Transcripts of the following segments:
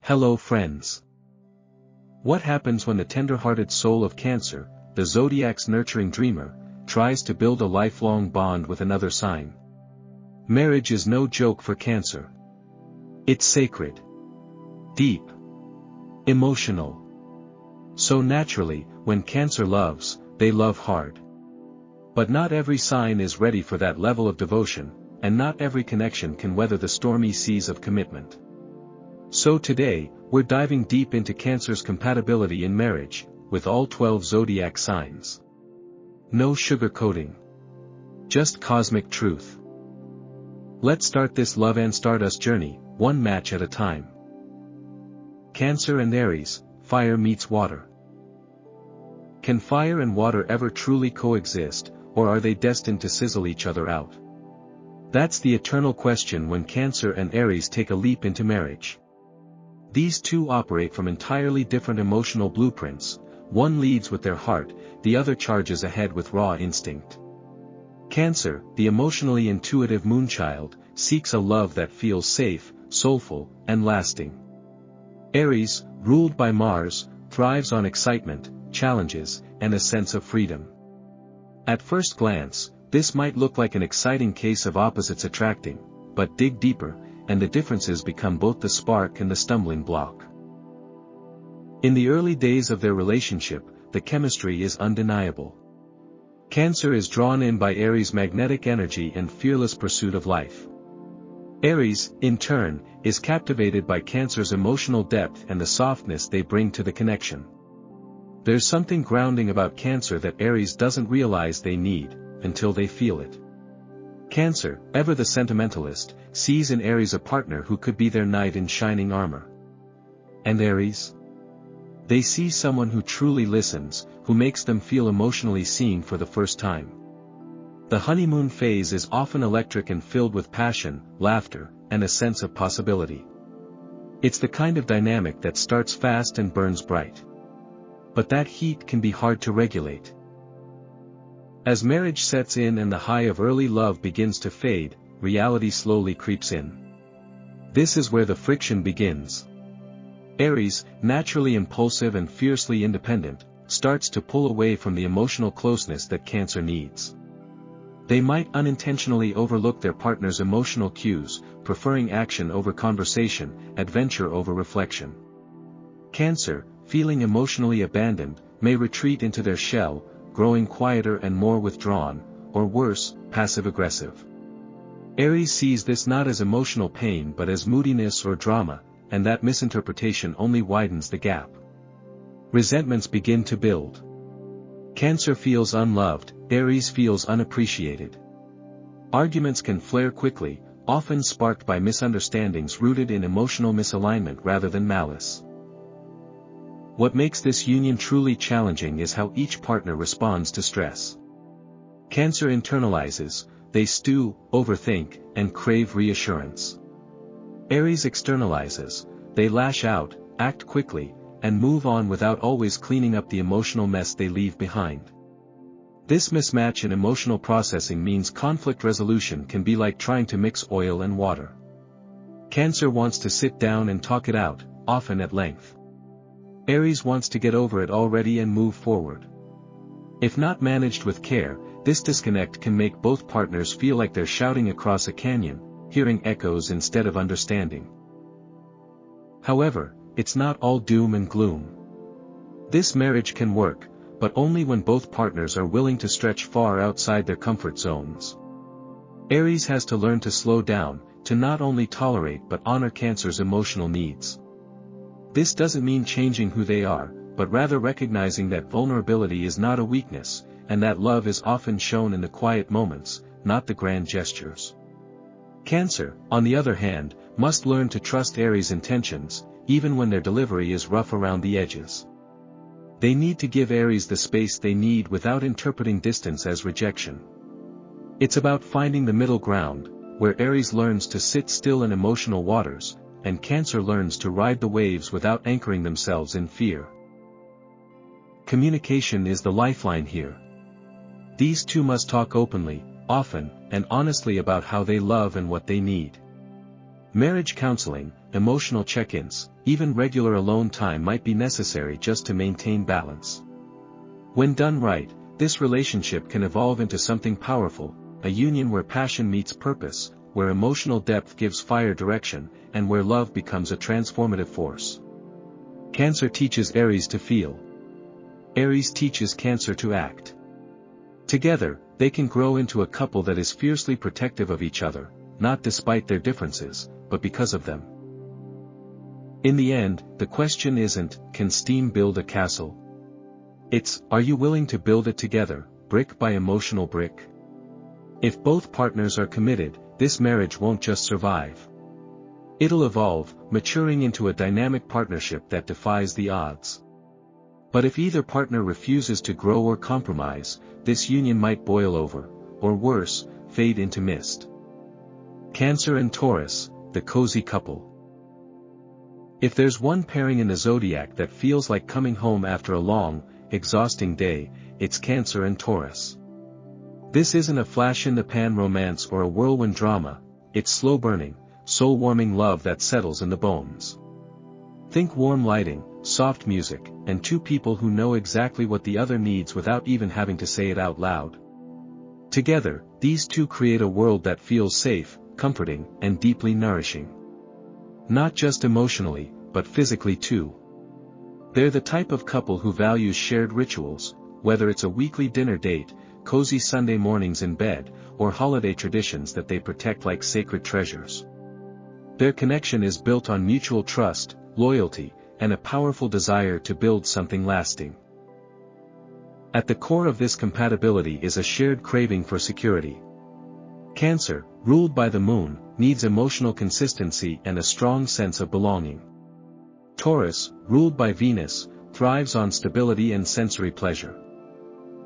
Hello friends. What happens when the tender-hearted soul of Cancer, the Zodiac's nurturing dreamer, tries to build a lifelong bond with another sign? Marriage is no joke for Cancer. It's sacred, deep, emotional. So naturally, when Cancer loves, they love hard. But not every sign is ready for that level of devotion, and not every connection can weather the stormy seas of commitment. So today, we're diving deep into Cancer's compatibility in marriage, with all 12 zodiac signs. No sugarcoating. Just cosmic truth. Let's start this love and stardust journey, one match at a time. Cancer and Aries, fire meets water. Can fire and water ever truly coexist, or are they destined to sizzle each other out? That's the eternal question when Cancer and Aries take a leap into marriage. These two operate from entirely different emotional blueprints. One leads with their heart, the other charges ahead with raw instinct. Cancer, the emotionally intuitive moonchild, seeks a love that feels safe, soulful, and lasting. Aries, ruled by Mars, thrives on excitement, challenges, and a sense of freedom. At first glance, this might look like an exciting case of opposites attracting, but dig deeper, and the differences become both the spark and the stumbling block. In the early days of their relationship, the chemistry is undeniable. Cancer is drawn in by Aries' magnetic energy and fearless pursuit of life. Aries, in turn, is captivated by Cancer's emotional depth and the softness they bring to the connection. There's something grounding about Cancer that Aries doesn't realize they need, until they feel it. Cancer, ever the sentimentalist, sees in Aries a partner who could be their knight in shining armor. And Aries? They see someone who truly listens, who makes them feel emotionally seen for the first time. The honeymoon phase is often electric and filled with passion, laughter, and a sense of possibility. It's the kind of dynamic that starts fast and burns bright. But that heat can be hard to regulate. As marriage sets in and the high of early love begins to fade, reality slowly creeps in. This is where the friction begins. Aries, naturally impulsive and fiercely independent, starts to pull away from the emotional closeness that Cancer needs. They might unintentionally overlook their partner's emotional cues, preferring action over conversation, adventure over reflection. Cancer, feeling emotionally abandoned, may retreat into their shell, growing quieter and more withdrawn, or worse, passive-aggressive. Aries sees this not as emotional pain but as moodiness or drama, and that misinterpretation only widens the gap. Resentments begin to build. Cancer feels unloved, Aries feels unappreciated. Arguments can flare quickly, often sparked by misunderstandings rooted in emotional misalignment rather than malice. What makes this union truly challenging is how each partner responds to stress. Cancer internalizes, they stew, overthink, and crave reassurance. Aries externalizes, they lash out, act quickly, and move on without always cleaning up the emotional mess they leave behind. This mismatch in emotional processing means conflict resolution can be like trying to mix oil and water. Cancer wants to sit down and talk it out, often at length. Aries wants to get over it already and move forward. If not managed with care, this disconnect can make both partners feel like they're shouting across a canyon, hearing echoes instead of understanding. However, it's not all doom and gloom. This marriage can work, but only when both partners are willing to stretch far outside their comfort zones. Aries has to learn to slow down, to not only tolerate but honor Cancer's emotional needs. This doesn't mean changing who they are, but rather recognizing that vulnerability is not a weakness, and that love is often shown in the quiet moments, not the grand gestures. Cancer, on the other hand, must learn to trust Aries' intentions, even when their delivery is rough around the edges. They need to give Aries the space they need without interpreting distance as rejection. It's about finding the middle ground, where Aries learns to sit still in emotional waters, and Cancer learns to ride the waves without anchoring themselves in fear. Communication is the lifeline here. These two must talk openly, often, and honestly about how they love and what they need. Marriage counseling, emotional check-ins, even regular alone time might be necessary just to maintain balance. When done right, this relationship can evolve into something powerful, a union where passion meets purpose, where emotional depth gives fire direction, and where love becomes a transformative force. Cancer teaches Aries to feel. Aries teaches Cancer to act. Together, they can grow into a couple that is fiercely protective of each other, not despite their differences, but because of them. In the end, the question isn't, can steam build a castle? It's, are you willing to build it together, brick by emotional brick? If both partners are committed, this marriage won't just survive. It'll evolve, maturing into a dynamic partnership that defies the odds. But if either partner refuses to grow or compromise, this union might boil over, or worse, fade into mist. Cancer and Taurus, the cozy couple. If there's one pairing in the zodiac that feels like coming home after a long, exhausting day, it's Cancer and Taurus. This isn't a flash-in-the-pan romance or a whirlwind drama, it's slow-burning, soul-warming love that settles in the bones. Think warm lighting, soft music, and two people who know exactly what the other needs without even having to say it out loud. Together, these two create a world that feels safe, comforting, and deeply nourishing. Not just emotionally, but physically too. They're the type of couple who values shared rituals, whether it's a weekly dinner date, cozy Sunday mornings in bed, or holiday traditions that they protect like sacred treasures. Their connection is built on mutual trust, loyalty, and a powerful desire to build something lasting. At the core of this compatibility is a shared craving for security. Cancer, ruled by the moon, needs emotional consistency and a strong sense of belonging. Taurus, ruled by Venus, thrives on stability and sensory pleasure.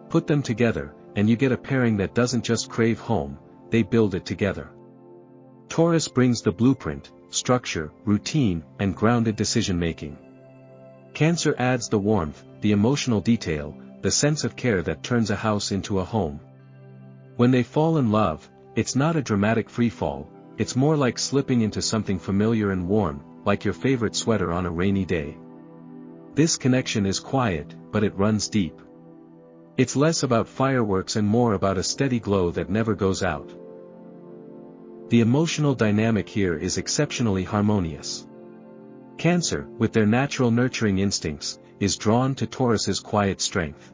Put them together, and you get a pairing that doesn't just crave home, they build it together. Taurus brings the blueprint, structure, routine, and grounded decision-making. Cancer adds the warmth, the emotional detail, the sense of care that turns a house into a home. When they fall in love, it's not a dramatic free-fall, it's more like slipping into something familiar and warm, like your favorite sweater on a rainy day. This connection is quiet, but it runs deep. It's less about fireworks and more about a steady glow that never goes out. The emotional dynamic here is exceptionally harmonious. Cancer, with their natural nurturing instincts, is drawn to Taurus's quiet strength.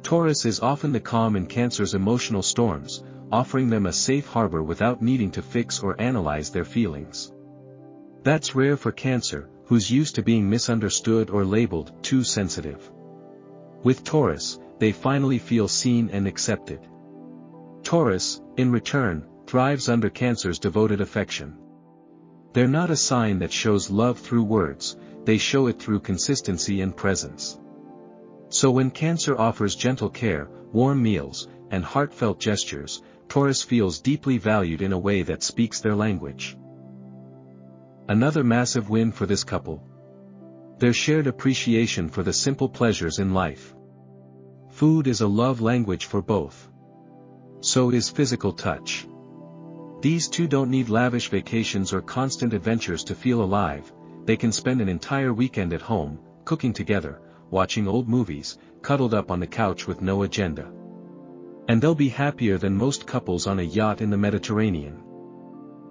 Taurus is often the calm in Cancer's emotional storms, offering them a safe harbor without needing to fix or analyze their feelings. That's rare for Cancer, who's used to being misunderstood or labeled too sensitive. With Taurus, they finally feel seen and accepted. Taurus, in return, thrives under Cancer's devoted affection. They're not a sign that shows love through words, they show it through consistency and presence. So when Cancer offers gentle care, warm meals, and heartfelt gestures, Taurus feels deeply valued in a way that speaks their language. Another massive win for this couple. Their shared appreciation for the simple pleasures in life. Food is a love language for both. So is physical touch. These two don't need lavish vacations or constant adventures to feel alive, they can spend an entire weekend at home, cooking together, watching old movies, cuddled up on the couch with no agenda. And they'll be happier than most couples on a yacht in the Mediterranean.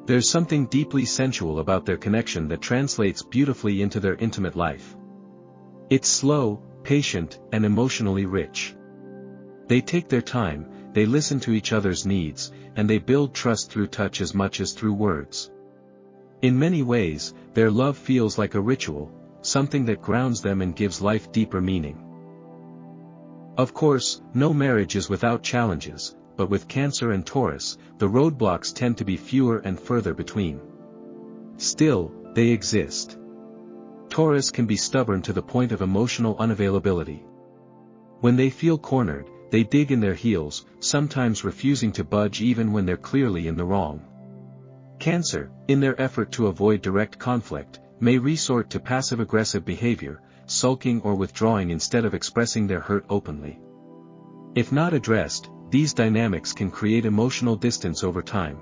There's something deeply sensual about their connection that translates beautifully into their intimate life. It's slow, patient, and emotionally rich. They take their time, they listen to each other's needs, and they build trust through touch as much as through words. In many ways, their love feels like a ritual, something that grounds them and gives life deeper meaning. Of course, no marriage is without challenges, but with Cancer and Taurus, the roadblocks tend to be fewer and further between. Still, they exist. Taurus can be stubborn to the point of emotional unavailability. When they feel cornered, they dig in their heels, sometimes refusing to budge even when they're clearly in the wrong. Cancer, in their effort to avoid direct conflict, may resort to passive-aggressive behavior, sulking or withdrawing instead of expressing their hurt openly. If not addressed, these dynamics can create emotional distance over time.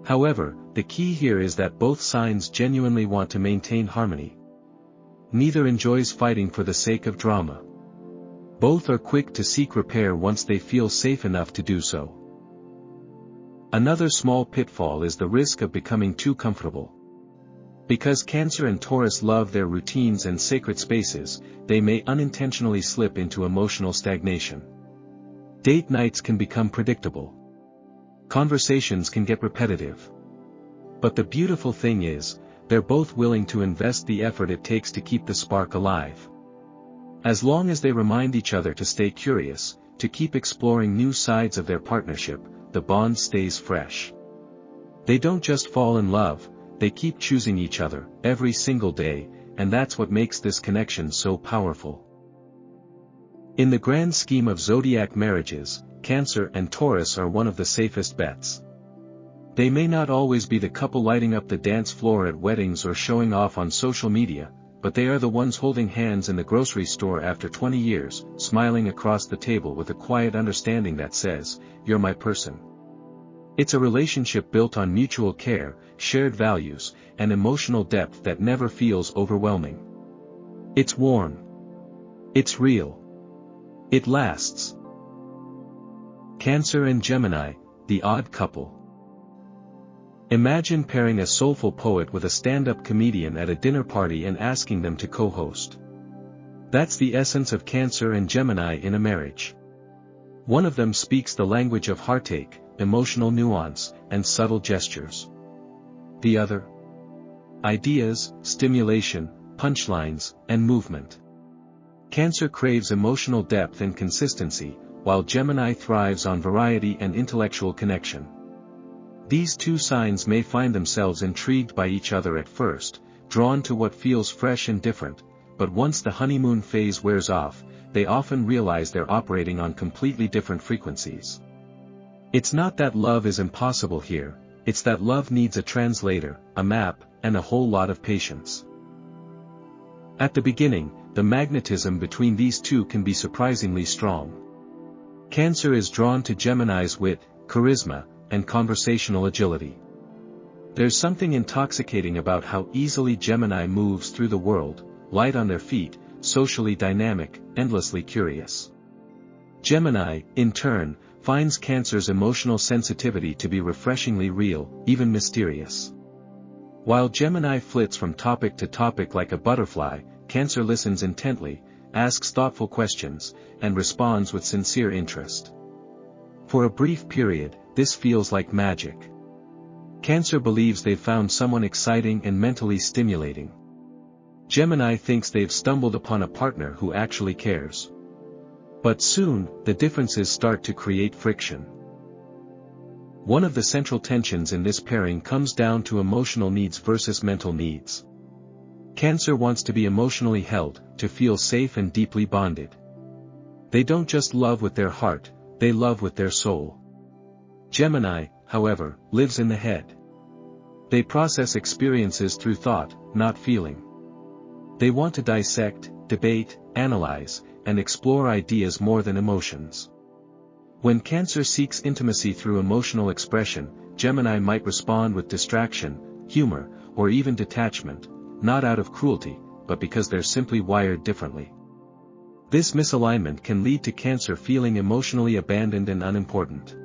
However, the key here is that both signs genuinely want to maintain harmony. Neither enjoys fighting for the sake of drama. Both are quick to seek repair once they feel safe enough to do so. Another small pitfall is the risk of becoming too comfortable. Because Cancer and Taurus love their routines and sacred spaces, they may unintentionally slip into emotional stagnation. Date nights can become predictable. Conversations can get repetitive. But the beautiful thing is, they're both willing to invest the effort it takes to keep the spark alive. As long as they remind each other to stay curious, to keep exploring new sides of their partnership, the bond stays fresh. They don't just fall in love, they keep choosing each other, every single day, and that's what makes this connection so powerful. In the grand scheme of zodiac marriages, Cancer and Taurus are one of the safest bets. They may not always be the couple lighting up the dance floor at weddings or showing off on social media, but they are the ones holding hands in the grocery store after 20 years, smiling across the table with a quiet understanding that says, "You're my person." It's a relationship built on mutual care, shared values, and emotional depth that never feels overwhelming. It's warm. It's real. It lasts. Cancer and Gemini, the odd couple. Imagine pairing a soulful poet with a stand-up comedian at a dinner party and asking them to co-host. That's the essence of Cancer and Gemini in a marriage. One of them speaks the language of heartache, emotional nuance, and subtle gestures. The other? Ideas, stimulation, punchlines, and movement. Cancer craves emotional depth and consistency, while Gemini thrives on variety and intellectual connection. These two signs may find themselves intrigued by each other at first, drawn to what feels fresh and different, but once the honeymoon phase wears off, they often realize they're operating on completely different frequencies. It's not that love is impossible here, it's that love needs a translator, a map, and a whole lot of patience. At the beginning, the magnetism between these two can be surprisingly strong. Cancer is drawn to Gemini's wit, charisma, and conversational agility. There's something intoxicating about how easily Gemini moves through the world, light on their feet, socially dynamic, endlessly curious. Gemini, in turn, finds Cancer's emotional sensitivity to be refreshingly real, even mysterious. While Gemini flits from topic to topic like a butterfly, Cancer listens intently, asks thoughtful questions, and responds with sincere interest. For a brief period, this feels like magic. Cancer believes they've found someone exciting and mentally stimulating. Gemini thinks they've stumbled upon a partner who actually cares. But soon, the differences start to create friction. One of the central tensions in this pairing comes down to emotional needs versus mental needs. Cancer wants to be emotionally held, to feel safe and deeply bonded. They don't just love with their heart, they love with their soul. Gemini, however, lives in the head. They process experiences through thought, not feeling. They want to dissect, debate, analyze, and explore ideas more than emotions. When Cancer seeks intimacy through emotional expression, Gemini might respond with distraction, humor, or even detachment, not out of cruelty, but because they're simply wired differently. This misalignment can lead to Cancer feeling emotionally abandoned and unimportant.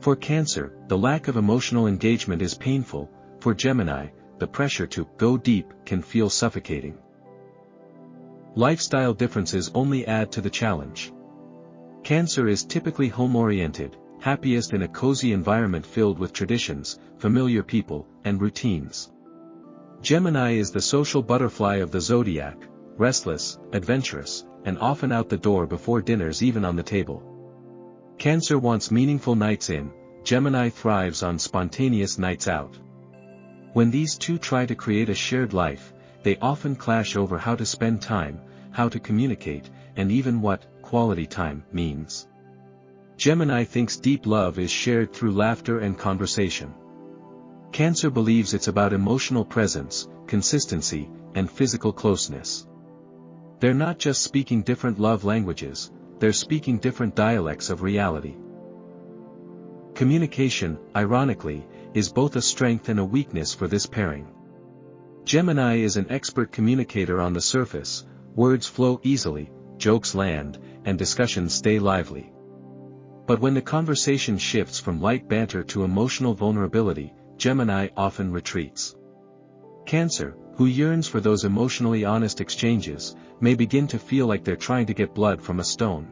For Cancer, the lack of emotional engagement is painful. For Gemini, the pressure to go deep can feel suffocating. Lifestyle differences only add to the challenge. Cancer is typically home-oriented, happiest in a cozy environment filled with traditions, familiar people, and routines. Gemini is the social butterfly of the zodiac, restless, adventurous, and often out the door before dinner's even on the table. Cancer wants meaningful nights in, Gemini thrives on spontaneous nights out. When these two try to create a shared life, they often clash over how to spend time, how to communicate, and even what quality time means. Gemini thinks deep love is shared through laughter and conversation. Cancer believes it's about emotional presence, consistency, and physical closeness. They're not just speaking different love languages, they're speaking different dialects of reality. Communication, ironically, is both a strength and a weakness for this pairing. Gemini is an expert communicator on the surface, words flow easily, jokes land, and discussions stay lively. But when the conversation shifts from light banter to emotional vulnerability, Gemini often retreats. Cancer, who yearns for those emotionally honest exchanges, may begin to feel like they're trying to get blood from a stone.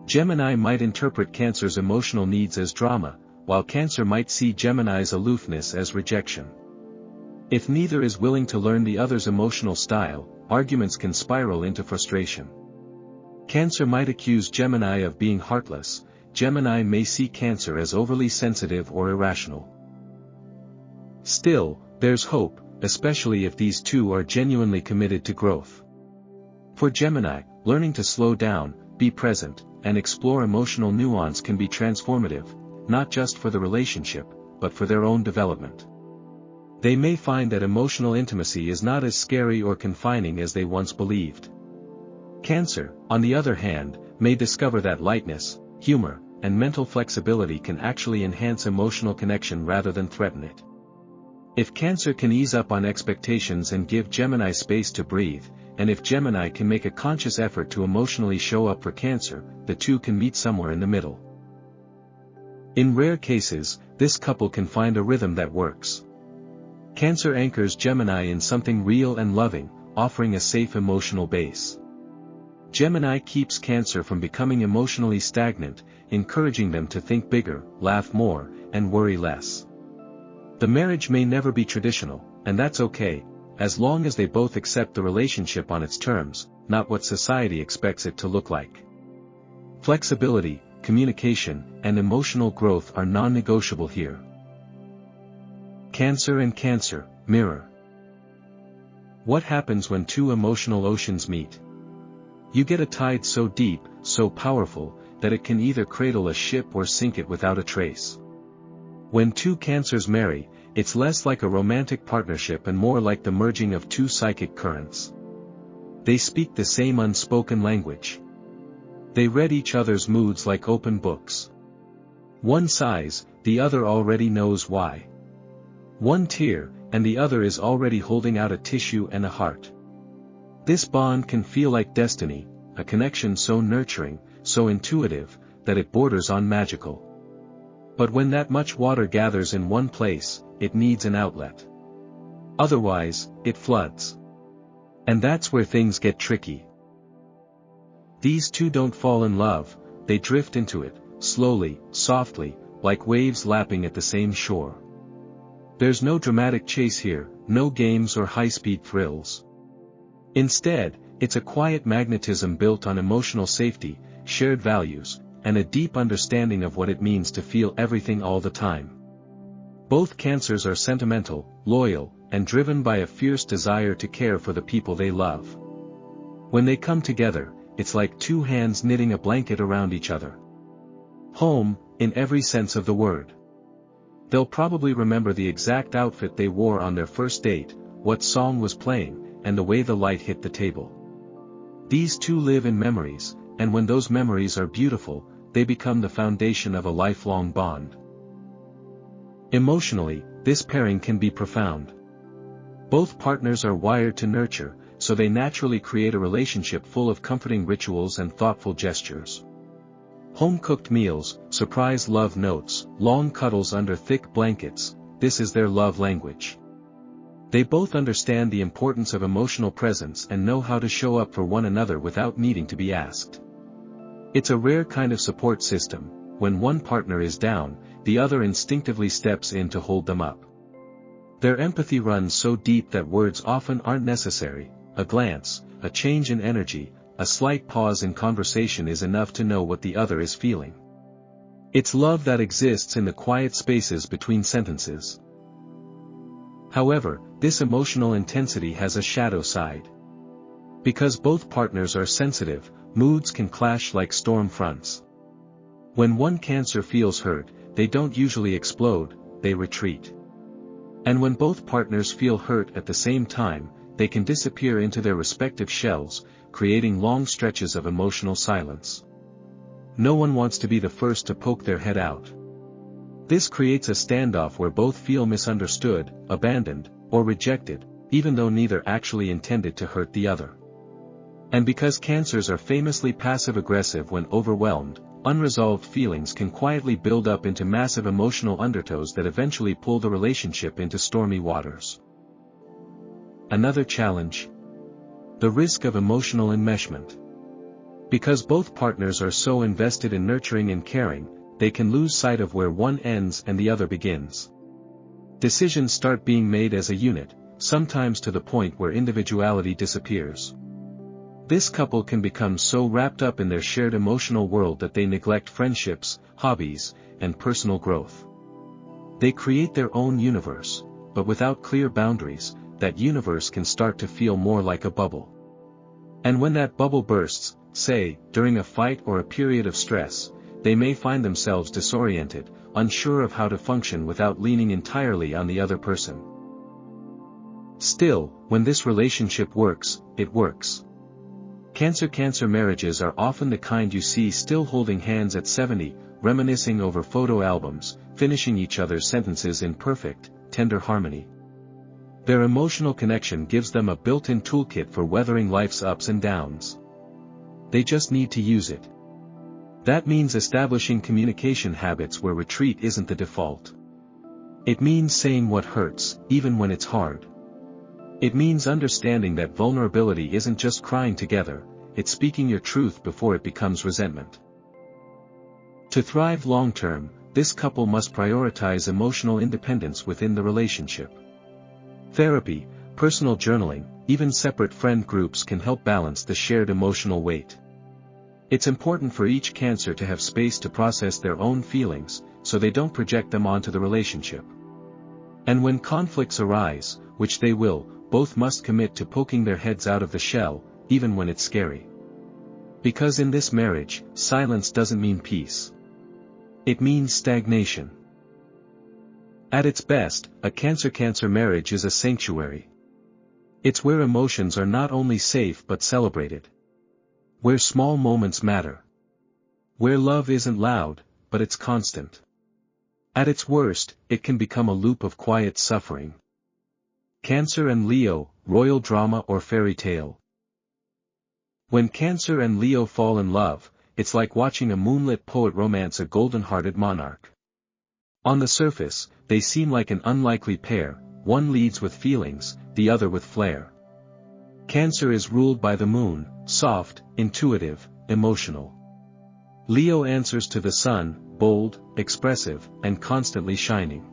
Gemini might interpret Cancer's emotional needs as drama, while Cancer might see Gemini's aloofness as rejection. If neither is willing to learn the other's emotional style, arguments can spiral into frustration. Cancer might accuse Gemini of being heartless. Gemini may see Cancer as overly sensitive or irrational. Still, there's hope, especially if these two are genuinely committed to growth. For Gemini, learning to slow down, be present, and explore emotional nuance can be transformative, not just for the relationship, but for their own development. They may find that emotional intimacy is not as scary or confining as they once believed. Cancer, on the other hand, may discover that lightness, humor, and mental flexibility can actually enhance emotional connection rather than threaten it. If Cancer can ease up on expectations and give Gemini space to breathe, and if Gemini can make a conscious effort to emotionally show up for Cancer, the two can meet somewhere in the middle. In rare cases, this couple can find a rhythm that works. Cancer anchors Gemini in something real and loving, offering a safe emotional base. Gemini keeps Cancer from becoming emotionally stagnant, encouraging them to think bigger, laugh more, and worry less. The marriage may never be traditional, and that's okay, as long as they both accept the relationship on its terms, not what society expects it to look like. Flexibility, communication, and emotional growth are non-negotiable here. Cancer and Cancer, mirror. What happens when two emotional oceans meet? You get a tide so deep, so powerful, that it can either cradle a ship or sink it without a trace. When two Cancers marry, it's less like a romantic partnership and more like the merging of two psychic currents. They speak the same unspoken language. They read each other's moods like open books. One sighs, the other already knows why. One tear, and the other is already holding out a tissue and a heart. This bond can feel like destiny, a connection so nurturing, so intuitive, that it borders on magical. But when that much water gathers in one place, it needs an outlet. Otherwise, it floods. And that's where things get tricky. These two don't fall in love, they drift into it, slowly, softly, like waves lapping at the same shore. There's no dramatic chase here, no games or high-speed thrills. Instead, it's a quiet magnetism built on emotional safety, shared values, and a deep understanding of what it means to feel everything all the time. Both Cancers are sentimental, loyal, and driven by a fierce desire to care for the people they love. When they come together, it's like two hands knitting a blanket around each other. Home, in every sense of the word. They'll probably remember the exact outfit they wore on their first date, what song was playing, and the way the light hit the table. These two live in memories, and when those memories are beautiful, they become the foundation of a lifelong bond. Emotionally, this pairing can be profound. Both partners are wired to nurture, so they naturally create a relationship full of comforting rituals and thoughtful gestures. Home-cooked meals, surprise love notes, long cuddles under thick blankets, this is their love language. They both understand the importance of emotional presence and know how to show up for one another without needing to be asked. It's a rare kind of support system. When one partner is down, the other instinctively steps in to hold them up. Their empathy runs so deep that words often aren't necessary. A glance, a change in energy, a slight pause in conversation is enough to know what the other is feeling. It's love that exists in the quiet spaces between sentences. However, this emotional intensity has a shadow side. Because both partners are sensitive, moods can clash like storm fronts. When one Cancer feels hurt, they don't usually explode, they retreat. And when both partners feel hurt at the same time, they can disappear into their respective shells, creating long stretches of emotional silence. No one wants to be the first to poke their head out. This creates a standoff where both feel misunderstood, abandoned, or rejected, even though neither actually intended to hurt the other. And because Cancers are famously passive-aggressive when overwhelmed, unresolved feelings can quietly build up into massive emotional undertows that eventually pull the relationship into stormy waters. Another challenge: the risk of emotional enmeshment. Because both partners are so invested in nurturing and caring, they can lose sight of where one ends and the other begins. Decisions start being made as a unit, sometimes to the point where individuality disappears. This couple can become so wrapped up in their shared emotional world that they neglect friendships, hobbies, and personal growth. They create their own universe, but without clear boundaries, that universe can start to feel more like a bubble. And when that bubble bursts, say, during a fight or a period of stress, they may find themselves disoriented, unsure of how to function without leaning entirely on the other person. Still, when this relationship works, it works. Cancer-Cancer marriages are often the kind you see still holding hands at 70, reminiscing over photo albums, finishing each other's sentences in perfect, tender harmony. Their emotional connection gives them a built-in toolkit for weathering life's ups and downs. They just need to use it. That means establishing communication habits where retreat isn't the default. It means saying what hurts, even when it's hard. It means understanding that vulnerability isn't just crying together, it's speaking your truth before it becomes resentment. To thrive long-term, this couple must prioritize emotional independence within the relationship. Therapy, personal journaling, even separate friend groups can help balance the shared emotional weight. It's important for each Cancer to have space to process their own feelings, so they don't project them onto the relationship. And when conflicts arise, which they will, both must commit to poking their heads out of the shell, even when it's scary. Because in this marriage, silence doesn't mean peace. It means stagnation. At its best, a Cancer-Cancer marriage is a sanctuary. It's where emotions are not only safe but celebrated. Where small moments matter. Where love isn't loud, but it's constant. At its worst, it can become a loop of quiet suffering. Cancer and Leo, royal drama or fairy tale. When Cancer and Leo fall in love, it's like watching a moonlit poet romance a golden-hearted monarch. On the surface, they seem like an unlikely pair, one leads with feelings, the other with flair. Cancer is ruled by the moon, soft, intuitive, emotional. Leo answers to the sun, bold, expressive, and constantly shining.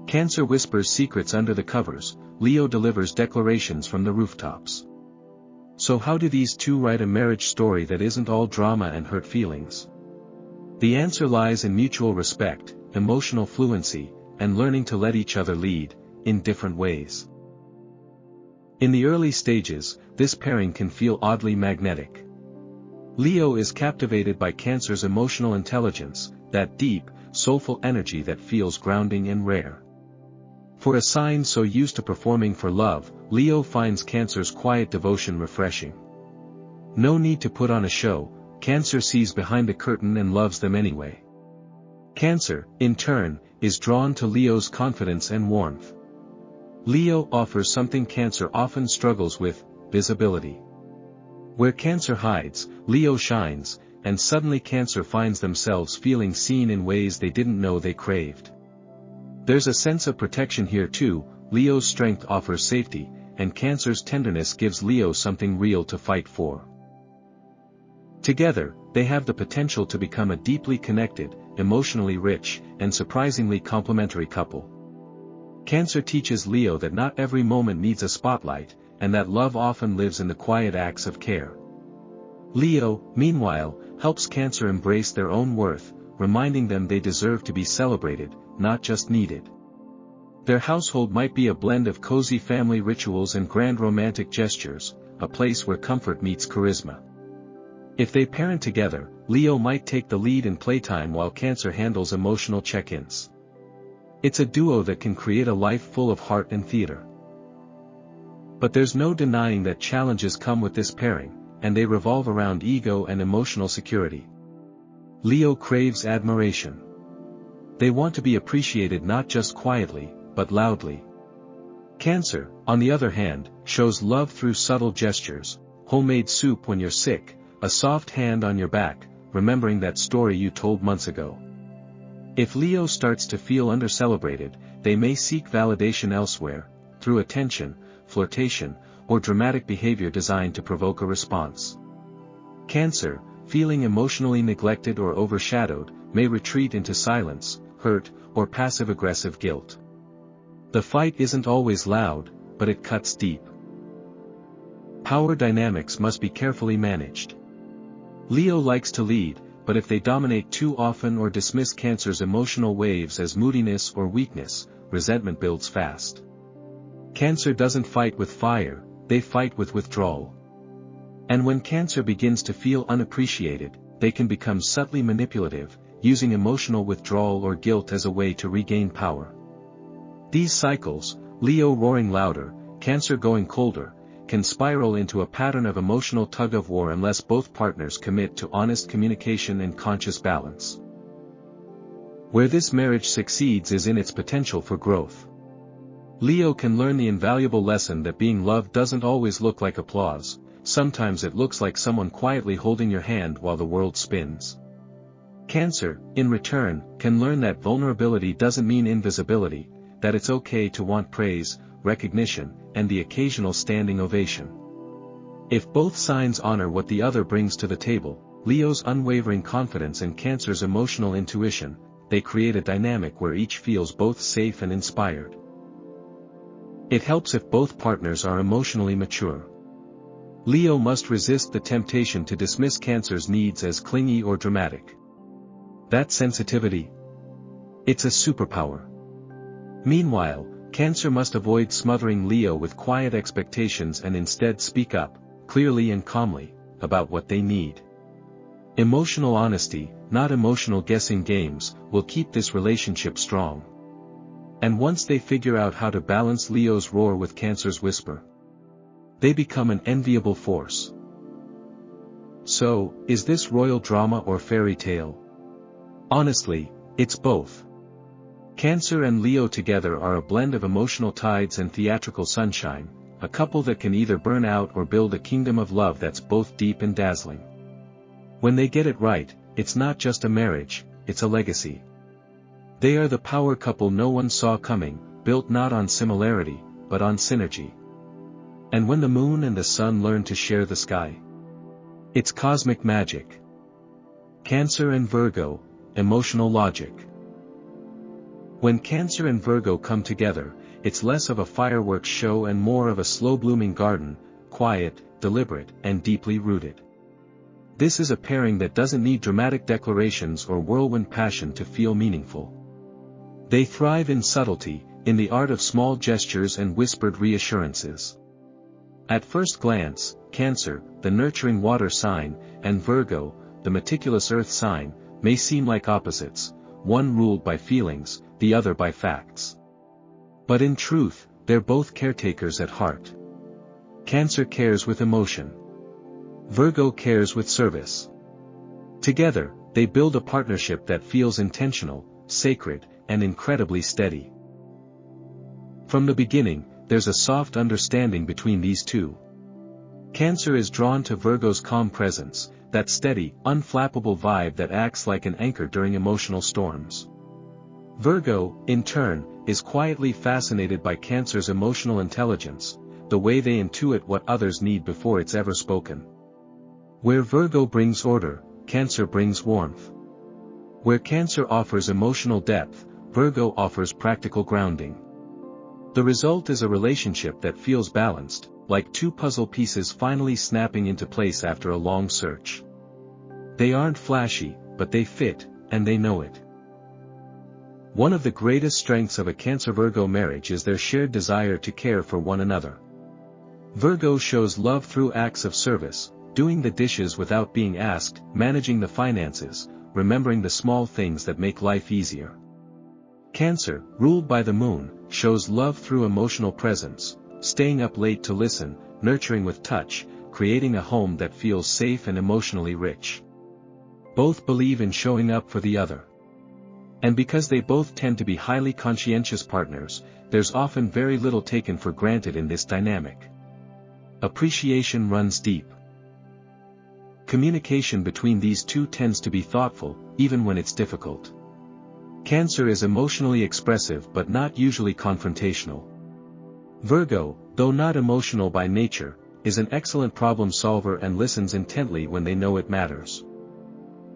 Cancer whispers secrets under the covers, Leo delivers declarations from the rooftops. So how do these two write a marriage story that isn't all drama and hurt feelings? The answer lies in mutual respect, emotional fluency, and learning to let each other lead, in different ways. In the early stages, this pairing can feel oddly magnetic. Leo is captivated by Cancer's emotional intelligence, that deep, soulful energy that feels grounding and rare. For a sign so used to performing for love, Leo finds Cancer's quiet devotion refreshing. No need to put on a show, Cancer sees behind the curtain and loves them anyway. Cancer, in turn, is drawn to Leo's confidence and warmth. Leo offers something Cancer often struggles with: visibility. Where Cancer hides, Leo shines, and suddenly Cancer finds themselves feeling seen in ways they didn't know they craved. There's a sense of protection here too. Leo's strength offers safety, and Cancer's tenderness gives Leo something real to fight for. Together, they have the potential to become a deeply connected, emotionally rich, and surprisingly complementary couple. Cancer teaches Leo that not every moment needs a spotlight, and that love often lives in the quiet acts of care. Leo, meanwhile, helps Cancer embrace their own worth, reminding them they deserve to be celebrated, not just needed. Their household might be a blend of cozy family rituals and grand romantic gestures, a place where comfort meets charisma. If they parent together, Leo might take the lead in playtime while Cancer handles emotional check-ins. It's a duo that can create a life full of heart and theater. But there's no denying that challenges come with this pairing, and they revolve around ego and emotional security. Leo craves admiration. They want to be appreciated not just quietly, but loudly. Cancer, on the other hand, shows love through subtle gestures: homemade soup when you're sick, a soft hand on your back, remembering that story you told months ago. If Leo starts to feel under-celebrated, they may seek validation elsewhere, through attention, flirtation, or dramatic behavior designed to provoke a response. Cancer, feeling emotionally neglected or overshadowed, may retreat into silence, hurt, or passive-aggressive guilt. The fight isn't always loud, but it cuts deep. Power dynamics must be carefully managed. Leo likes to lead, but if they dominate too often or dismiss Cancer's emotional waves as moodiness or weakness, resentment builds fast. Cancer doesn't fight with fire, they fight with withdrawal. And when Cancer begins to feel unappreciated, they can become subtly manipulative, using emotional withdrawal or guilt as a way to regain power. These cycles, Leo roaring louder, Cancer going colder, can spiral into a pattern of emotional tug-of-war unless both partners commit to honest communication and conscious balance. Where this marriage succeeds is in its potential for growth. Leo can learn the invaluable lesson that being loved doesn't always look like applause. Sometimes it looks like someone quietly holding your hand while the world spins. Cancer, in return, can learn that vulnerability doesn't mean invisibility, that it's okay to want praise, recognition, and the occasional standing ovation. If both signs honor what the other brings to the table, Leo's unwavering confidence and Cancer's emotional intuition, they create a dynamic where each feels both safe and inspired. It helps if both partners are emotionally mature. Leo must resist the temptation to dismiss Cancer's needs as clingy or dramatic. That sensitivity? It's a superpower. Meanwhile, Cancer must avoid smothering Leo with quiet expectations and instead speak up, clearly and calmly, about what they need. Emotional honesty, not emotional guessing games, will keep this relationship strong. And once they figure out how to balance Leo's roar with Cancer's whisper, they become an enviable force. So, is this royal drama or fairy tale? Honestly, it's both. Cancer and Leo together are a blend of emotional tides and theatrical sunshine, a couple that can either burn out or build a kingdom of love that's both deep and dazzling. When they get it right, it's not just a marriage, it's a legacy. They are the power couple no one saw coming, built not on similarity, but on synergy. And when the moon and the sun learn to share the sky, it's cosmic magic. Cancer and Virgo, emotional logic. When Cancer and Virgo come together, it's less of a fireworks show and more of a slow-blooming garden, quiet, deliberate, and deeply rooted. This is a pairing that doesn't need dramatic declarations or whirlwind passion to feel meaningful. They thrive in subtlety, in the art of small gestures and whispered reassurances. At first glance, Cancer, the nurturing water sign, and Virgo, the meticulous earth sign, may seem like opposites, one ruled by feelings, the other by facts. But in truth, they're both caretakers at heart. Cancer cares with emotion. Virgo cares with service. Together, they build a partnership that feels intentional, sacred, and incredibly steady. From the beginning, there's a soft understanding between these two. Cancer is drawn to Virgo's calm presence, that steady, unflappable vibe that acts like an anchor during emotional storms. Virgo, in turn, is quietly fascinated by Cancer's emotional intelligence, the way they intuit what others need before it's ever spoken. Where Virgo brings order, Cancer brings warmth. Where Cancer offers emotional depth, Virgo offers practical grounding. The result is a relationship that feels balanced, like two puzzle pieces finally snapping into place after a long search. They aren't flashy, but they fit, and they know it. One of the greatest strengths of a Cancer-Virgo marriage is their shared desire to care for one another. Virgo shows love through acts of service, doing the dishes without being asked, managing the finances, remembering the small things that make life easier. Cancer, ruled by the moon, shows love through emotional presence, staying up late to listen, nurturing with touch, creating a home that feels safe and emotionally rich. Both believe in showing up for the other. And because they both tend to be highly conscientious partners, there's often very little taken for granted in this dynamic. Appreciation runs deep. Communication between these two tends to be thoughtful, even when it's difficult. Cancer is emotionally expressive but not usually confrontational. Virgo, though not emotional by nature, is an excellent problem solver and listens intently when they know it matters.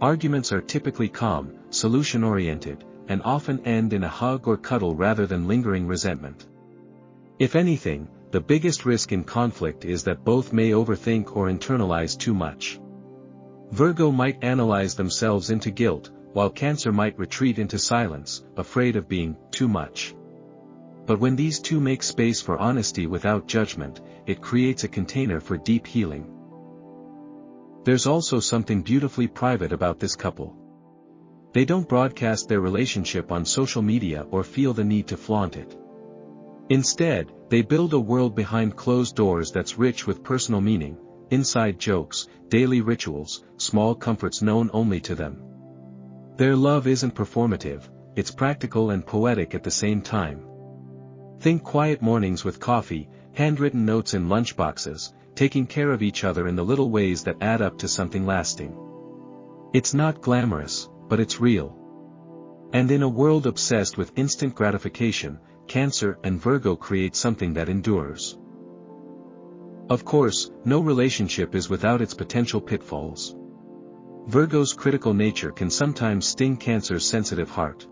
Arguments are typically calm, solution-oriented, and often end in a hug or cuddle rather than lingering resentment. If anything, the biggest risk in conflict is that both may overthink or internalize too much. Virgo might analyze themselves into guilt, while Cancer might retreat into silence, afraid of being too much. But when these two make space for honesty without judgment, it creates a container for deep healing. There's also something beautifully private about this couple. They don't broadcast their relationship on social media or feel the need to flaunt it. Instead, they build a world behind closed doors that's rich with personal meaning, inside jokes, daily rituals, small comforts known only to them. Their love isn't performative, it's practical and poetic at the same time. Think quiet mornings with coffee, handwritten notes in lunchboxes, taking care of each other in the little ways that add up to something lasting. It's not glamorous, but it's real. And in a world obsessed with instant gratification, Cancer and Virgo create something that endures. Of course, no relationship is without its potential pitfalls. Virgo's critical nature can sometimes sting Cancer's sensitive heart.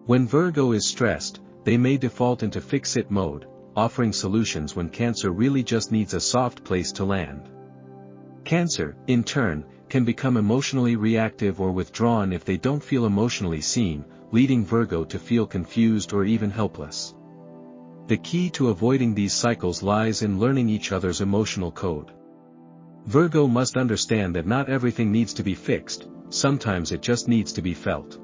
When Virgo is stressed, they may default into fix-it mode, offering solutions when Cancer really just needs a soft place to land. Cancer, in turn, can become emotionally reactive or withdrawn if they don't feel emotionally seen, leading Virgo to feel confused or even helpless. The key to avoiding these cycles lies in learning each other's emotional code. Virgo must understand that not everything needs to be fixed, sometimes it just needs to be felt.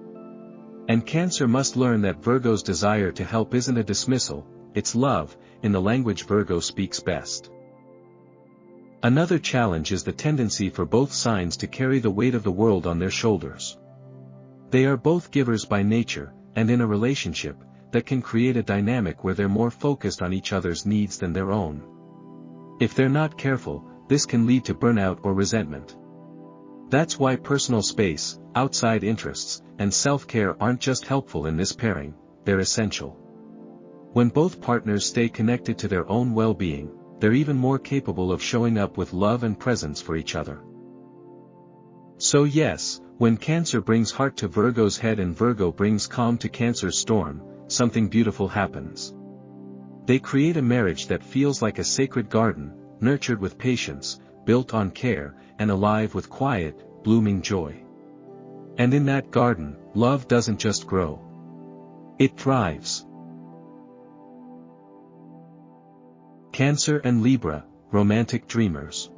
And Cancer must learn that Virgo's desire to help isn't a dismissal, it's love, in the language Virgo speaks best. Another challenge is the tendency for both signs to carry the weight of the world on their shoulders. They are both givers by nature, and in a relationship, that can create a dynamic where they're more focused on each other's needs than their own. If they're not careful, this can lead to burnout or resentment. That's why personal space, outside interests, and self-care aren't just helpful in this pairing, they're essential. When both partners stay connected to their own well-being, they're even more capable of showing up with love and presence for each other. So yes, when Cancer brings heart to Virgo's head and Virgo brings calm to Cancer's storm, something beautiful happens. They create a marriage that feels like a sacred garden, nurtured with patience, built on care, and alive with quiet, blooming joy. And in that garden, love doesn't just grow. It thrives. Cancer and Libra, romantic dreamers.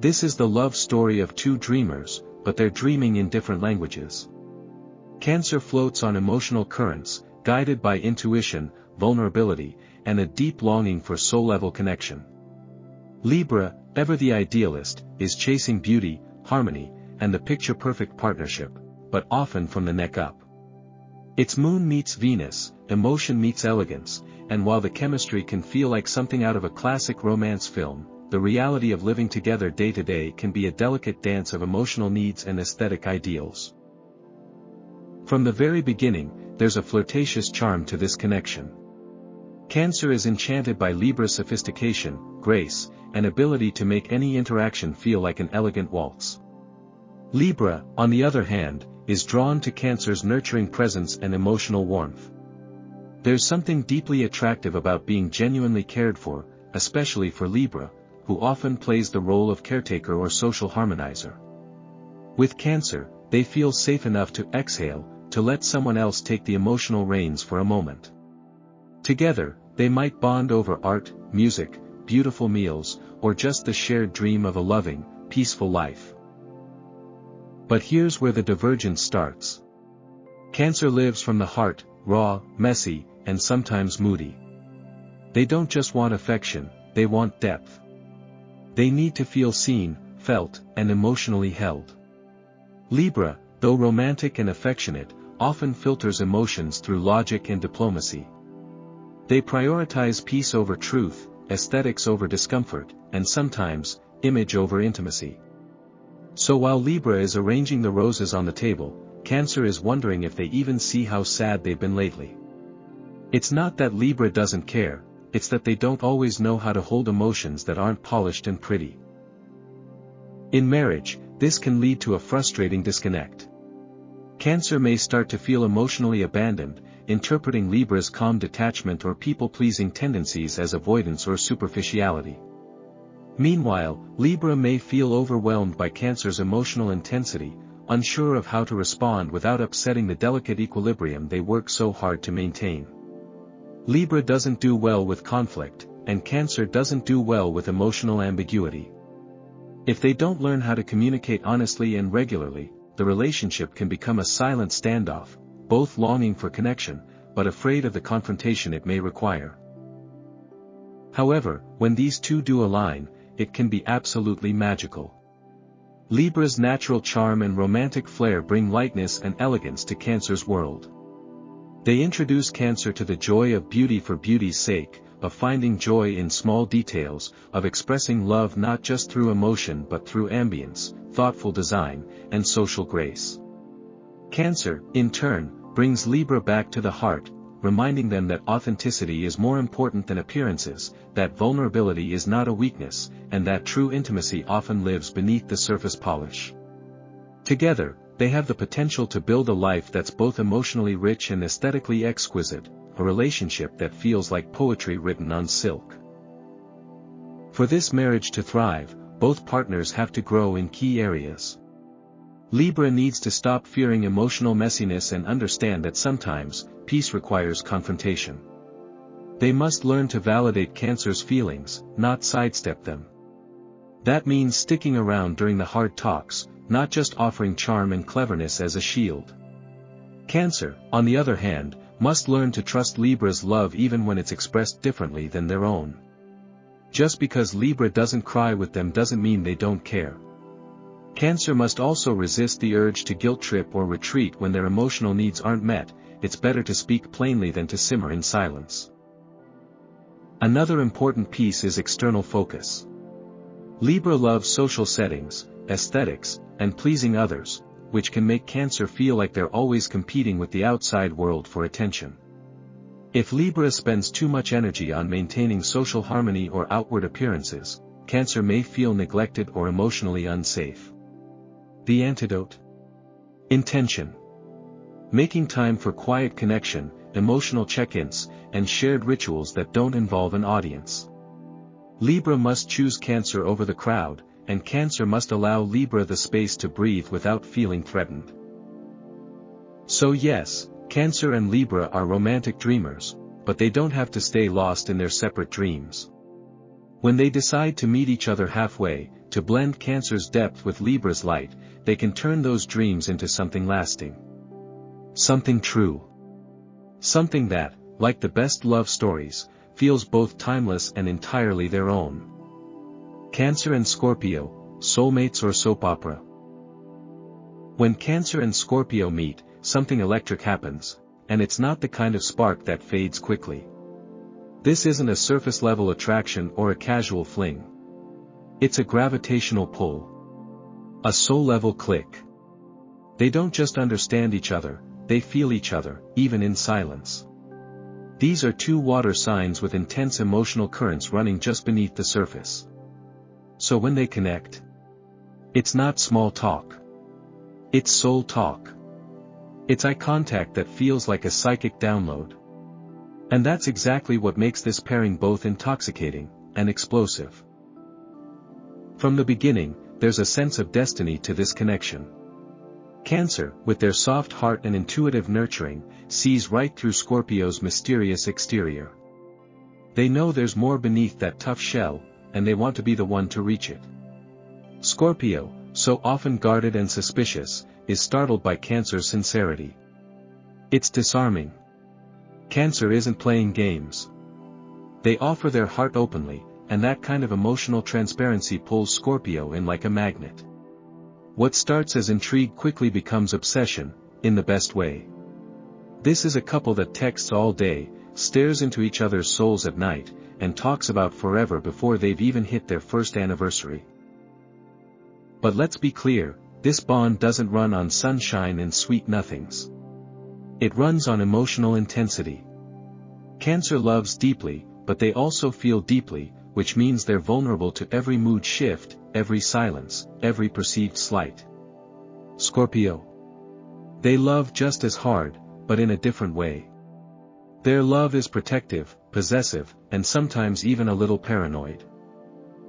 This is the love story of two dreamers, but they're dreaming in different languages. Cancer floats on emotional currents, guided by intuition, vulnerability, and a deep longing for soul-level connection. Libra, ever the idealist, is chasing beauty, harmony, and the picture-perfect partnership, but often from the neck up. It's Moon meets Venus, emotion meets elegance, and while the chemistry can feel like something out of a classic romance film, the reality of living together day to day can be a delicate dance of emotional needs and aesthetic ideals. From the very beginning, there's a flirtatious charm to this connection. Cancer is enchanted by Libra's sophistication, grace, and ability to make any interaction feel like an elegant waltz. Libra, on the other hand, is drawn to Cancer's nurturing presence and emotional warmth. There's something deeply attractive about being genuinely cared for, especially for Libra, who often plays the role of caretaker or social harmonizer. With Cancer, they feel safe enough to exhale, to let someone else take the emotional reins for a moment. Together, they might bond over art, music, beautiful meals, or just the shared dream of a loving, peaceful life. But here's where the divergence starts. Cancer lives from the heart, raw, messy, and sometimes moody. They don't just want affection, they want depth. They need to feel seen, felt, and emotionally held. Libra, though romantic and affectionate, often filters emotions through logic and diplomacy. They prioritize peace over truth, aesthetics over discomfort, and sometimes, image over intimacy. So while Libra is arranging the roses on the table, Cancer is wondering if they even see how sad they've been lately. It's not that Libra doesn't care, it's that they don't always know how to hold emotions that aren't polished and pretty. In marriage, this can lead to a frustrating disconnect. Cancer may start to feel emotionally abandoned, interpreting Libra's calm detachment or people-pleasing tendencies as avoidance or superficiality. Meanwhile, Libra may feel overwhelmed by Cancer's emotional intensity, unsure of how to respond without upsetting the delicate equilibrium they work so hard to maintain. Libra doesn't do well with conflict, and Cancer doesn't do well with emotional ambiguity. If they don't learn how to communicate honestly and regularly, the relationship can become a silent standoff, both longing for connection, but afraid of the confrontation it may require. However, when these two do align, it can be absolutely magical. Libra's natural charm and romantic flair bring lightness and elegance to Cancer's world. They introduce Cancer to the joy of beauty for beauty's sake, of finding joy in small details, of expressing love not just through emotion but through ambience, thoughtful design, and social grace. Cancer, in turn, brings Libra back to the heart, reminding them that authenticity is more important than appearances, that vulnerability is not a weakness, and that true intimacy often lives beneath the surface polish. Together, they have the potential to build a life that's both emotionally rich and aesthetically exquisite, a relationship that feels like poetry written on silk. For this marriage to thrive, both partners have to grow in key areas. Libra needs to stop fearing emotional messiness and understand that sometimes, peace requires confrontation. They must learn to validate Cancer's feelings, not sidestep them. That means sticking around during the hard talks, not just offering charm and cleverness as a shield. Cancer, on the other hand, must learn to trust Libra's love even when it's expressed differently than their own. Just because Libra doesn't cry with them doesn't mean they don't care. Cancer must also resist the urge to guilt trip or retreat when their emotional needs aren't met. It's better to speak plainly than to simmer in silence. Another important piece is external focus. Libra loves social settings, aesthetics, and pleasing others, which can make Cancer feel like they're always competing with the outside world for attention. If Libra spends too much energy on maintaining social harmony or outward appearances, Cancer may feel neglected or emotionally unsafe. The antidote? Intention. Making time for quiet connection, emotional check-ins, and shared rituals that don't involve an audience. Libra must choose Cancer over the crowd, and Cancer must allow Libra the space to breathe without feeling threatened. So yes, Cancer and Libra are romantic dreamers, but they don't have to stay lost in their separate dreams. When they decide to meet each other halfway, to blend Cancer's depth with Libra's light, they can turn those dreams into something lasting. Something true. Something that, like the best love stories, feels both timeless and entirely their own. Cancer and Scorpio, soulmates or soap opera. When Cancer and Scorpio meet, something electric happens, and it's not the kind of spark that fades quickly. This isn't a surface-level attraction or a casual fling. It's a gravitational pull. A soul-level click. They don't just understand each other, they feel each other, even in silence. These are two water signs with intense emotional currents running just beneath the surface. So when they connect, it's not small talk. It's soul talk. It's eye contact that feels like a psychic download. And that's exactly what makes this pairing both intoxicating and explosive. From the beginning, there's a sense of destiny to this connection. Cancer, with their soft heart and intuitive nurturing, sees right through Scorpio's mysterious exterior. They know there's more beneath that tough shell, and they want to be the one to reach it. Scorpio, so often guarded and suspicious, is startled by Cancer's sincerity. It's disarming. Cancer isn't playing games. They offer their heart openly, and that kind of emotional transparency pulls Scorpio in like a magnet. What starts as intrigue quickly becomes obsession, in the best way. This is a couple that texts all day, stares into each other's souls at night, and talks about forever before they've even hit their first anniversary. But let's be clear, this bond doesn't run on sunshine and sweet nothings. It runs on emotional intensity. Cancer loves deeply, but they also feel deeply, which means they're vulnerable to every mood shift, every silence, every perceived slight. Scorpio. They love just as hard, but in a different way. Their love is protective, possessive, and sometimes even a little paranoid.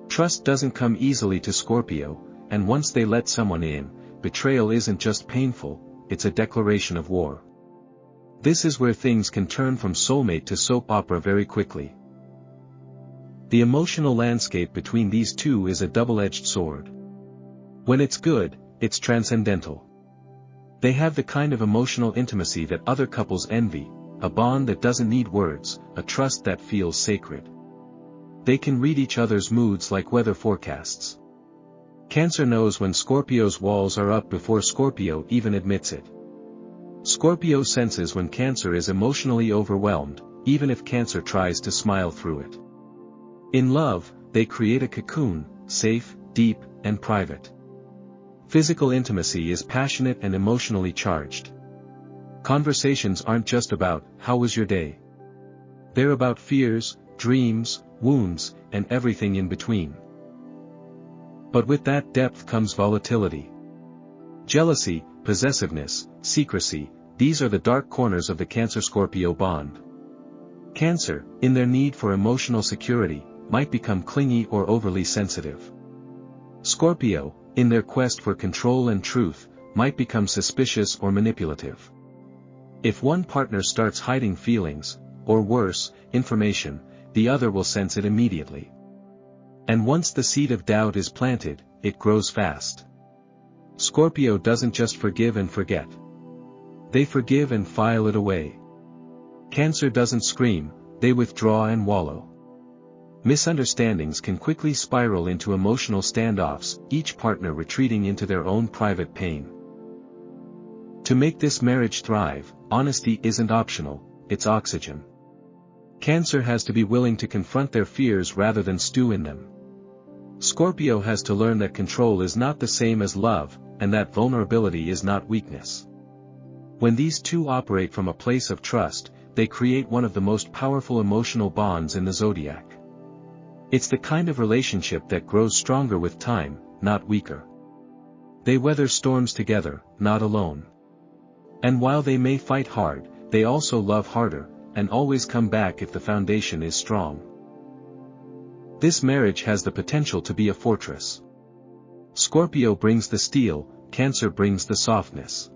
Trust doesn't come easily to Scorpio, and once they let someone in, betrayal isn't just painful, it's a declaration of war. This is where things can turn from soulmate to soap opera very quickly. The emotional landscape between these two is a double-edged sword. When it's good, it's transcendental. They have the kind of emotional intimacy that other couples envy, a bond that doesn't need words, a trust that feels sacred. They can read each other's moods like weather forecasts. Cancer knows when Scorpio's walls are up before Scorpio even admits it. Scorpio senses when Cancer is emotionally overwhelmed, even if Cancer tries to smile through it. In love, they create a cocoon, safe, deep, and private. Physical intimacy is passionate and emotionally charged. Conversations aren't just about, "How was your day?" They're about fears, dreams, wounds, and everything in between. But with that depth comes volatility. Jealousy, possessiveness, secrecy, these are the dark corners of the Cancer-Scorpio bond. Cancer, in their need for emotional security, might become clingy or overly sensitive. Scorpio, in their quest for control and truth, might become suspicious or manipulative. If one partner starts hiding feelings, or worse, information, the other will sense it immediately. And once the seed of doubt is planted, it grows fast. Scorpio doesn't just forgive and forget. They forgive and file it away. Cancer doesn't scream, they withdraw and wallow. Misunderstandings can quickly spiral into emotional standoffs, each partner retreating into their own private pain. To make this marriage thrive, honesty isn't optional, it's oxygen. Cancer has to be willing to confront their fears rather than stew in them. Scorpio has to learn that control is not the same as love, and that vulnerability is not weakness. When these two operate from a place of trust, they create one of the most powerful emotional bonds in the zodiac. It's the kind of relationship that grows stronger with time, not weaker. They weather storms together, not alone. And while they may fight hard, they also love harder, and always come back if the foundation is strong. This marriage has the potential to be a fortress. Scorpio brings the steel, Cancer brings the softness.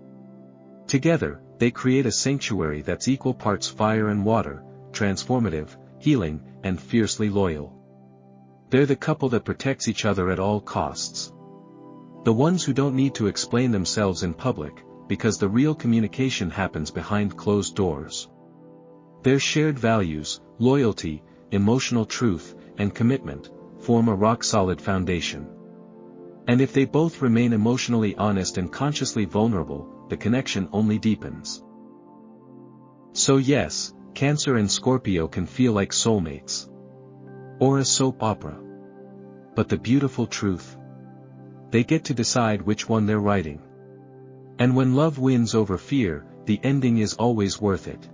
Together, they create a sanctuary that's equal parts fire and water, transformative, healing, and fiercely loyal. They're the couple that protects each other at all costs. The ones who don't need to explain themselves in public, because the real communication happens behind closed doors. Their shared values, loyalty, emotional truth, and commitment, form a rock-solid foundation. And if they both remain emotionally honest and consciously vulnerable, the connection only deepens. So yes, Cancer and Scorpio can feel like soulmates. Or a soap opera. But the beautiful truth? They get to decide which one they're writing. And when love wins over fear, the ending is always worth it.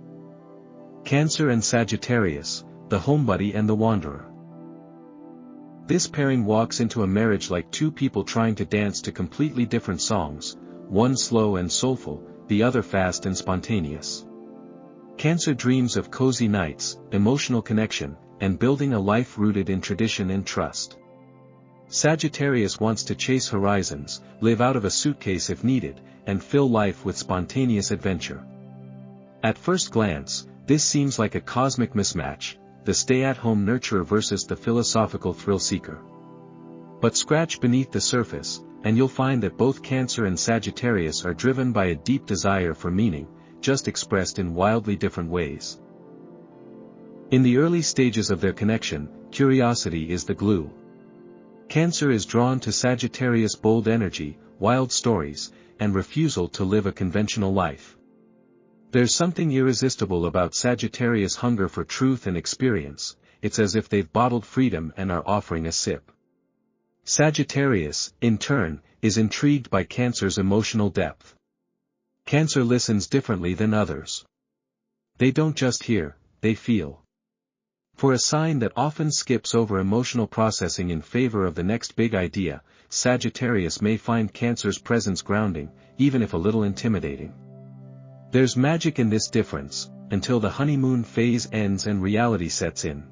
Cancer and Sagittarius, the homebody and the wanderer. This pairing walks into a marriage like two people trying to dance to completely different songs, one slow and soulful, the other fast and spontaneous. Cancer dreams of cozy nights, emotional connection, and building a life rooted in tradition and trust. Sagittarius wants to chase horizons, live out of a suitcase if needed, and fill life with spontaneous adventure. At first glance, this seems like a cosmic mismatch, the stay-at-home nurturer versus the philosophical thrill-seeker. But scratch beneath the surface, and you'll find that both Cancer and Sagittarius are driven by a deep desire for meaning, just expressed in wildly different ways. In the early stages of their connection, curiosity is the glue. Cancer is drawn to Sagittarius' bold energy, wild stories, and refusal to live a conventional life. There's something irresistible about Sagittarius' hunger for truth and experience. It's as if they've bottled freedom and are offering a sip. Sagittarius, in turn, is intrigued by Cancer's emotional depth. Cancer listens differently than others. They don't just hear, they feel. For a sign that often skips over emotional processing in favor of the next big idea, Sagittarius may find Cancer's presence grounding, even if a little intimidating. There's magic in this difference, until the honeymoon phase ends and reality sets in.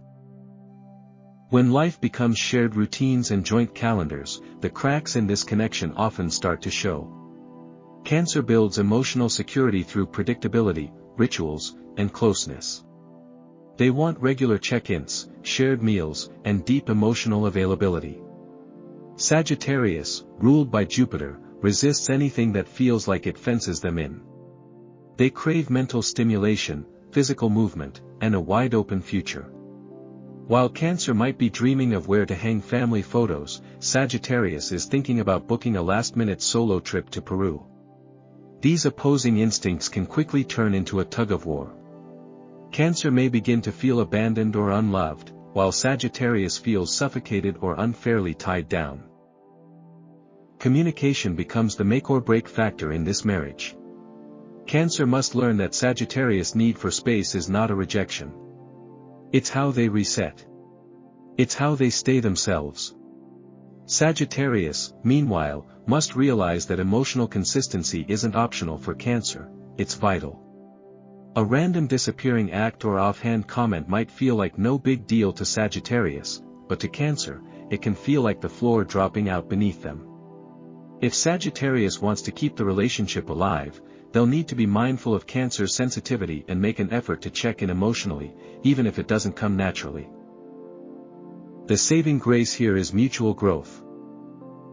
When life becomes shared routines and joint calendars, the cracks in this connection often start to show. Cancer builds emotional security through predictability, rituals, and closeness. They want regular check-ins, shared meals, and deep emotional availability. Sagittarius, ruled by Jupiter, resists anything that feels like it fences them in. They crave mental stimulation, physical movement, and a wide-open future. While Cancer might be dreaming of where to hang family photos, Sagittarius is thinking about booking a last-minute solo trip to Peru. These opposing instincts can quickly turn into a tug-of-war. Cancer may begin to feel abandoned or unloved, while Sagittarius feels suffocated or unfairly tied down. Communication becomes the make-or-break factor in this marriage. Cancer must learn that Sagittarius' need for space is not a rejection. It's how they reset. It's how they stay themselves. Sagittarius, meanwhile, must realize that emotional consistency isn't optional for Cancer, it's vital. A random disappearing act or offhand comment might feel like no big deal to Sagittarius, but to Cancer, it can feel like the floor dropping out beneath them. If Sagittarius wants to keep the relationship alive, they'll need to be mindful of Cancer's sensitivity and make an effort to check in emotionally, even if it doesn't come naturally. The saving grace here is mutual growth.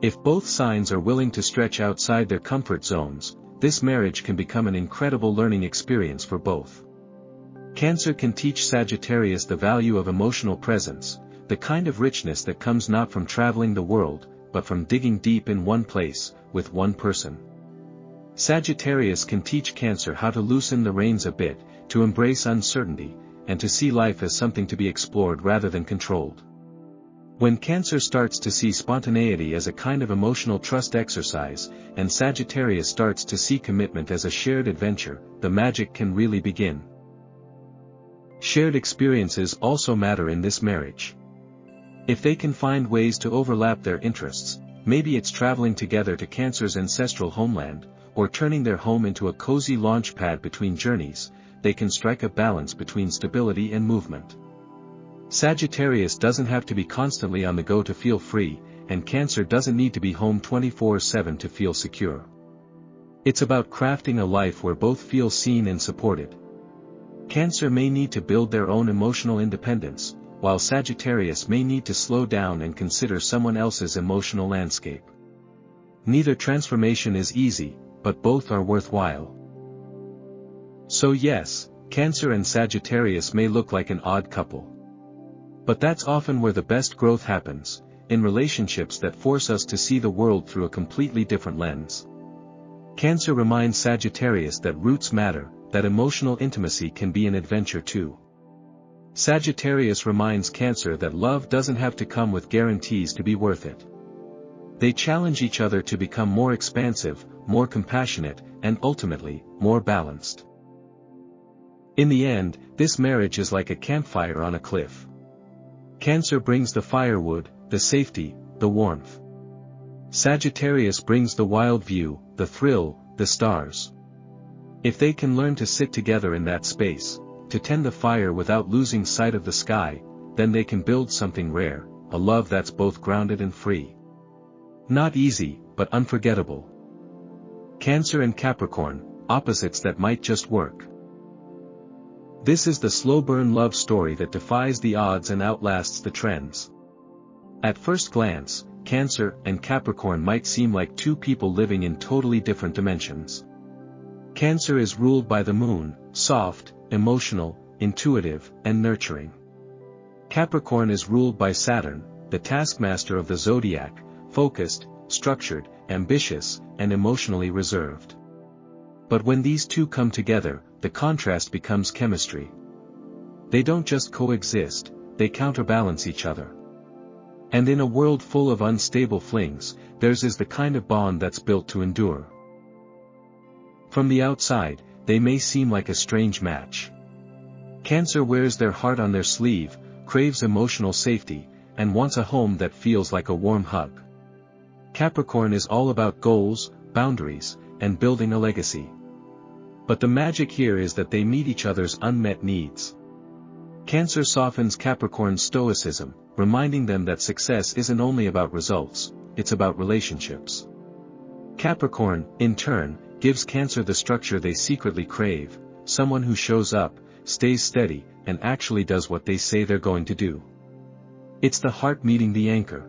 If both signs are willing to stretch outside their comfort zones, this marriage can become an incredible learning experience for both. Cancer can teach Sagittarius the value of emotional presence, the kind of richness that comes not from traveling the world, but from digging deep in one place, with one person. Sagittarius can teach Cancer how to loosen the reins a bit, to embrace uncertainty, and to see life as something to be explored rather than controlled. When Cancer starts to see spontaneity as a kind of emotional trust exercise, and Sagittarius starts to see commitment as a shared adventure, the magic can really begin. Shared experiences also matter in this marriage. If they can find ways to overlap their interests, maybe it's traveling together to Cancer's ancestral homeland, or turning their home into a cozy launch pad between journeys, they can strike a balance between stability and movement. Sagittarius doesn't have to be constantly on the go to feel free, and Cancer doesn't need to be home 24/7 to feel secure. It's about crafting a life where both feel seen and supported. Cancer may need to build their own emotional independence, while Sagittarius may need to slow down and consider someone else's emotional landscape. Neither transformation is easy, but both are worthwhile. So yes, Cancer and Sagittarius may look like an odd couple. But that's often where the best growth happens, in relationships that force us to see the world through a completely different lens. Cancer reminds Sagittarius that roots matter, that emotional intimacy can be an adventure too. Sagittarius reminds Cancer that love doesn't have to come with guarantees to be worth it. They challenge each other to become more expansive, more compassionate, and ultimately, more balanced. In the end, this marriage is like a campfire on a cliff. Cancer brings the firewood, the safety, the warmth. Sagittarius brings the wild view, the thrill, the stars. If they can learn to sit together in that space, to tend the fire without losing sight of the sky, then they can build something rare, a love that's both grounded and free. Not easy, but unforgettable. Cancer and Capricorn, opposites that might just work. This is the slow-burn love story that defies the odds and outlasts the trends. At first glance, Cancer and Capricorn might seem like two people living in totally different dimensions. Cancer is ruled by the moon, soft, emotional, intuitive, and nurturing. Capricorn is ruled by Saturn, the taskmaster of the Zodiac, focused, structured, ambitious, and emotionally reserved. But when these two come together, the contrast becomes chemistry. They don't just coexist, they counterbalance each other. And in a world full of unstable flings, theirs is the kind of bond that's built to endure. From the outside, they may seem like a strange match. Cancer wears their heart on their sleeve, craves emotional safety, and wants a home that feels like a warm hug. Capricorn is all about goals, boundaries, and building a legacy. But the magic here is that they meet each other's unmet needs. Cancer softens Capricorn's stoicism, reminding them that success isn't only about results, it's about relationships. Capricorn, in turn, gives Cancer the structure they secretly crave, someone who shows up, stays steady, and actually does what they say they're going to do. It's the heart meeting the anchor.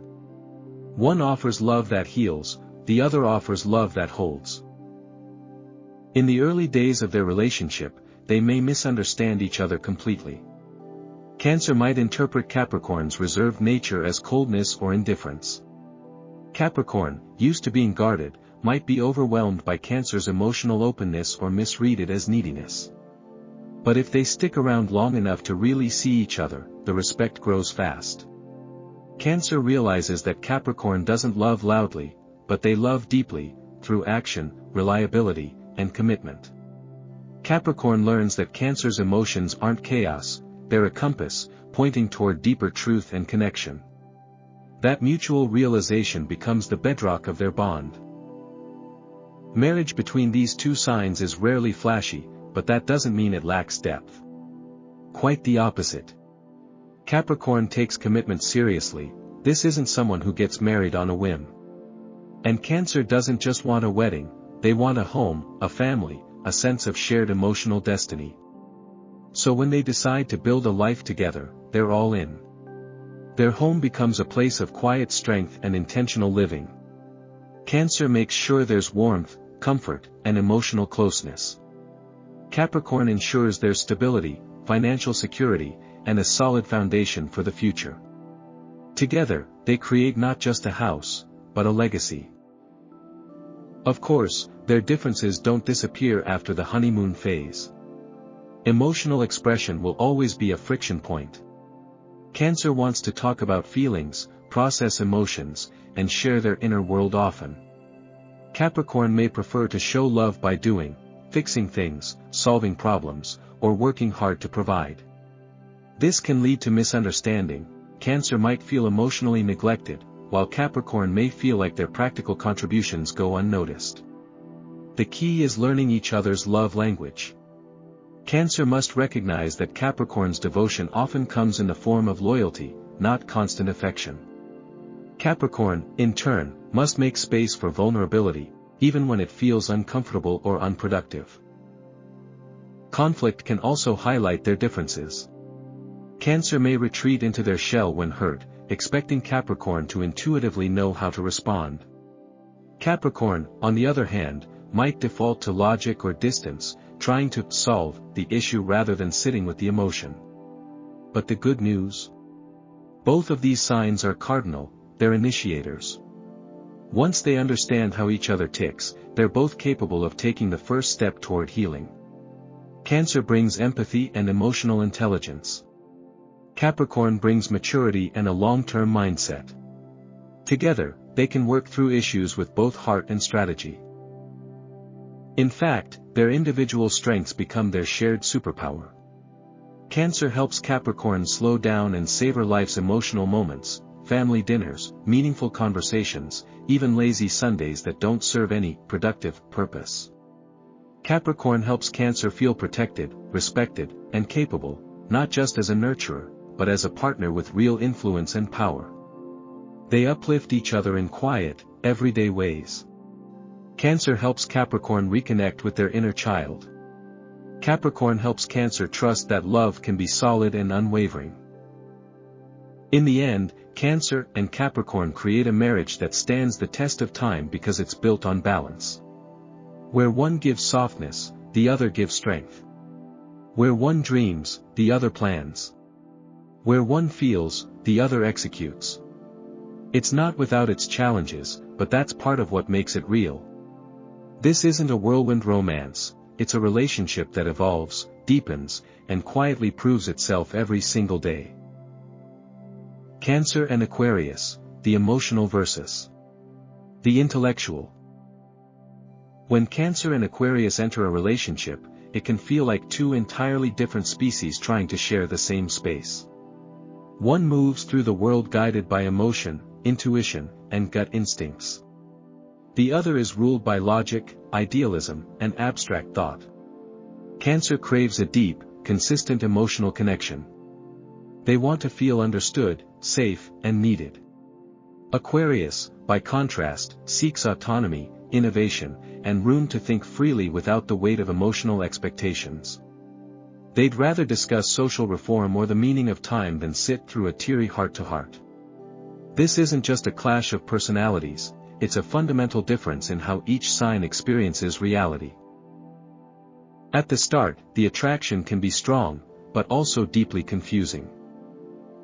One offers love that heals, the other offers love that holds. In the early days of their relationship, they may misunderstand each other completely. Cancer might interpret Capricorn's reserved nature as coldness or indifference. Capricorn, used to being guarded, might be overwhelmed by Cancer's emotional openness or misread it as neediness. But if they stick around long enough to really see each other, the respect grows fast. Cancer realizes that Capricorn doesn't love loudly, but they love deeply, through action, reliability, and commitment. Capricorn learns that Cancer's emotions aren't chaos, they're a compass, pointing toward deeper truth and connection. That mutual realization becomes the bedrock of their bond. Marriage between these two signs is rarely flashy, but that doesn't mean it lacks depth. Quite the opposite. Capricorn takes commitment seriously, this isn't someone who gets married on a whim. And Cancer doesn't just want a wedding, they want a home, a family, a sense of shared emotional destiny. So when they decide to build a life together, they're all in. Their home becomes a place of quiet strength and intentional living. Cancer makes sure there's warmth, comfort, and emotional closeness. Capricorn ensures there's stability, financial security, and a solid foundation for the future. Together, they create not just a house, but a legacy. Of course, their differences don't disappear after the honeymoon phase. Emotional expression will always be a friction point. Cancer wants to talk about feelings, process emotions, and share their inner world often. Capricorn may prefer to show love by doing, fixing things, solving problems, or working hard to provide. This can lead to misunderstanding. Cancer might feel emotionally neglected, while Capricorn may feel like their practical contributions go unnoticed. The key is learning each other's love language. Cancer must recognize that Capricorn's devotion often comes in the form of loyalty, not constant affection. Capricorn, in turn, must make space for vulnerability, even when it feels uncomfortable or unproductive. Conflict can also highlight their differences. Cancer may retreat into their shell when hurt, expecting Capricorn to intuitively know how to respond. Capricorn, on the other hand, might default to logic or distance, trying to solve the issue rather than sitting with the emotion. But the good news? Both of these signs are cardinal, they're initiators. Once they understand how each other ticks, they're both capable of taking the first step toward healing. Cancer brings empathy and emotional intelligence. Capricorn brings maturity and a long-term mindset. Together, they can work through issues with both heart and strategy. In fact, their individual strengths become their shared superpower. Cancer helps Capricorn slow down and savor life's emotional moments, family dinners, meaningful conversations, even lazy Sundays that don't serve any productive purpose. Capricorn helps Cancer feel protected, respected, and capable, not just as a nurturer, but as a partner with real influence and power. They uplift each other in quiet, everyday ways. Cancer helps Capricorn reconnect with their inner child. Capricorn helps Cancer trust that love can be solid and unwavering. In the end, Cancer and Capricorn create a marriage that stands the test of time because it's built on balance. Where one gives softness, the other gives strength. Where one dreams, the other plans. Where one feels, the other executes. It's not without its challenges, but that's part of what makes it real. This isn't a whirlwind romance, it's a relationship that evolves, deepens, and quietly proves itself every single day. Cancer and Aquarius, the emotional versus the intellectual. When Cancer and Aquarius enter a relationship, it can feel like two entirely different species trying to share the same space. One moves through the world guided by emotion, intuition, and gut instincts. The other is ruled by logic, idealism, and abstract thought. Cancer craves a deep, consistent emotional connection. They want to feel understood, safe, and needed. Aquarius, by contrast, seeks autonomy, innovation, and room to think freely without the weight of emotional expectations. They'd rather discuss social reform or the meaning of time than sit through a teary heart-to-heart. This isn't just a clash of personalities, it's a fundamental difference in how each sign experiences reality. At the start, the attraction can be strong, but also deeply confusing.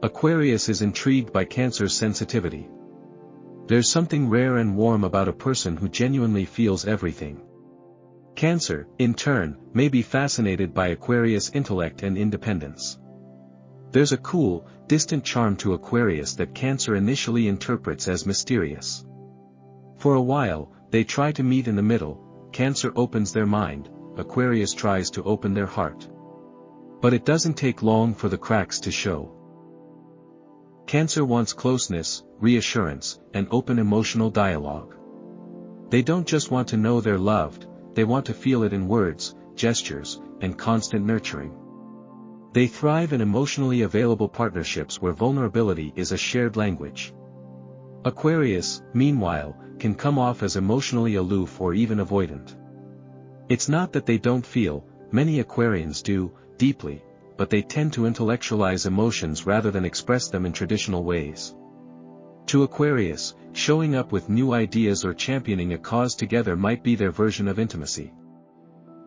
Aquarius is intrigued by Cancer's sensitivity. There's something rare and warm about a person who genuinely feels everything. Cancer, in turn, may be fascinated by Aquarius' intellect and independence. There's a cool, distant charm to Aquarius that Cancer initially interprets as mysterious. For a while, they try to meet in the middle. Cancer opens their mind, Aquarius tries to open their heart. But it doesn't take long for the cracks to show. Cancer wants closeness, reassurance, and open emotional dialogue. They don't just want to know they're loved, they want to feel it in words, gestures, and constant nurturing. They thrive in emotionally available partnerships where vulnerability is a shared language. Aquarius, meanwhile, can come off as emotionally aloof or even avoidant. It's not that they don't feel, many Aquarians do, deeply, but they tend to intellectualize emotions rather than express them in traditional ways. To Aquarius, showing up with new ideas or championing a cause together might be their version of intimacy.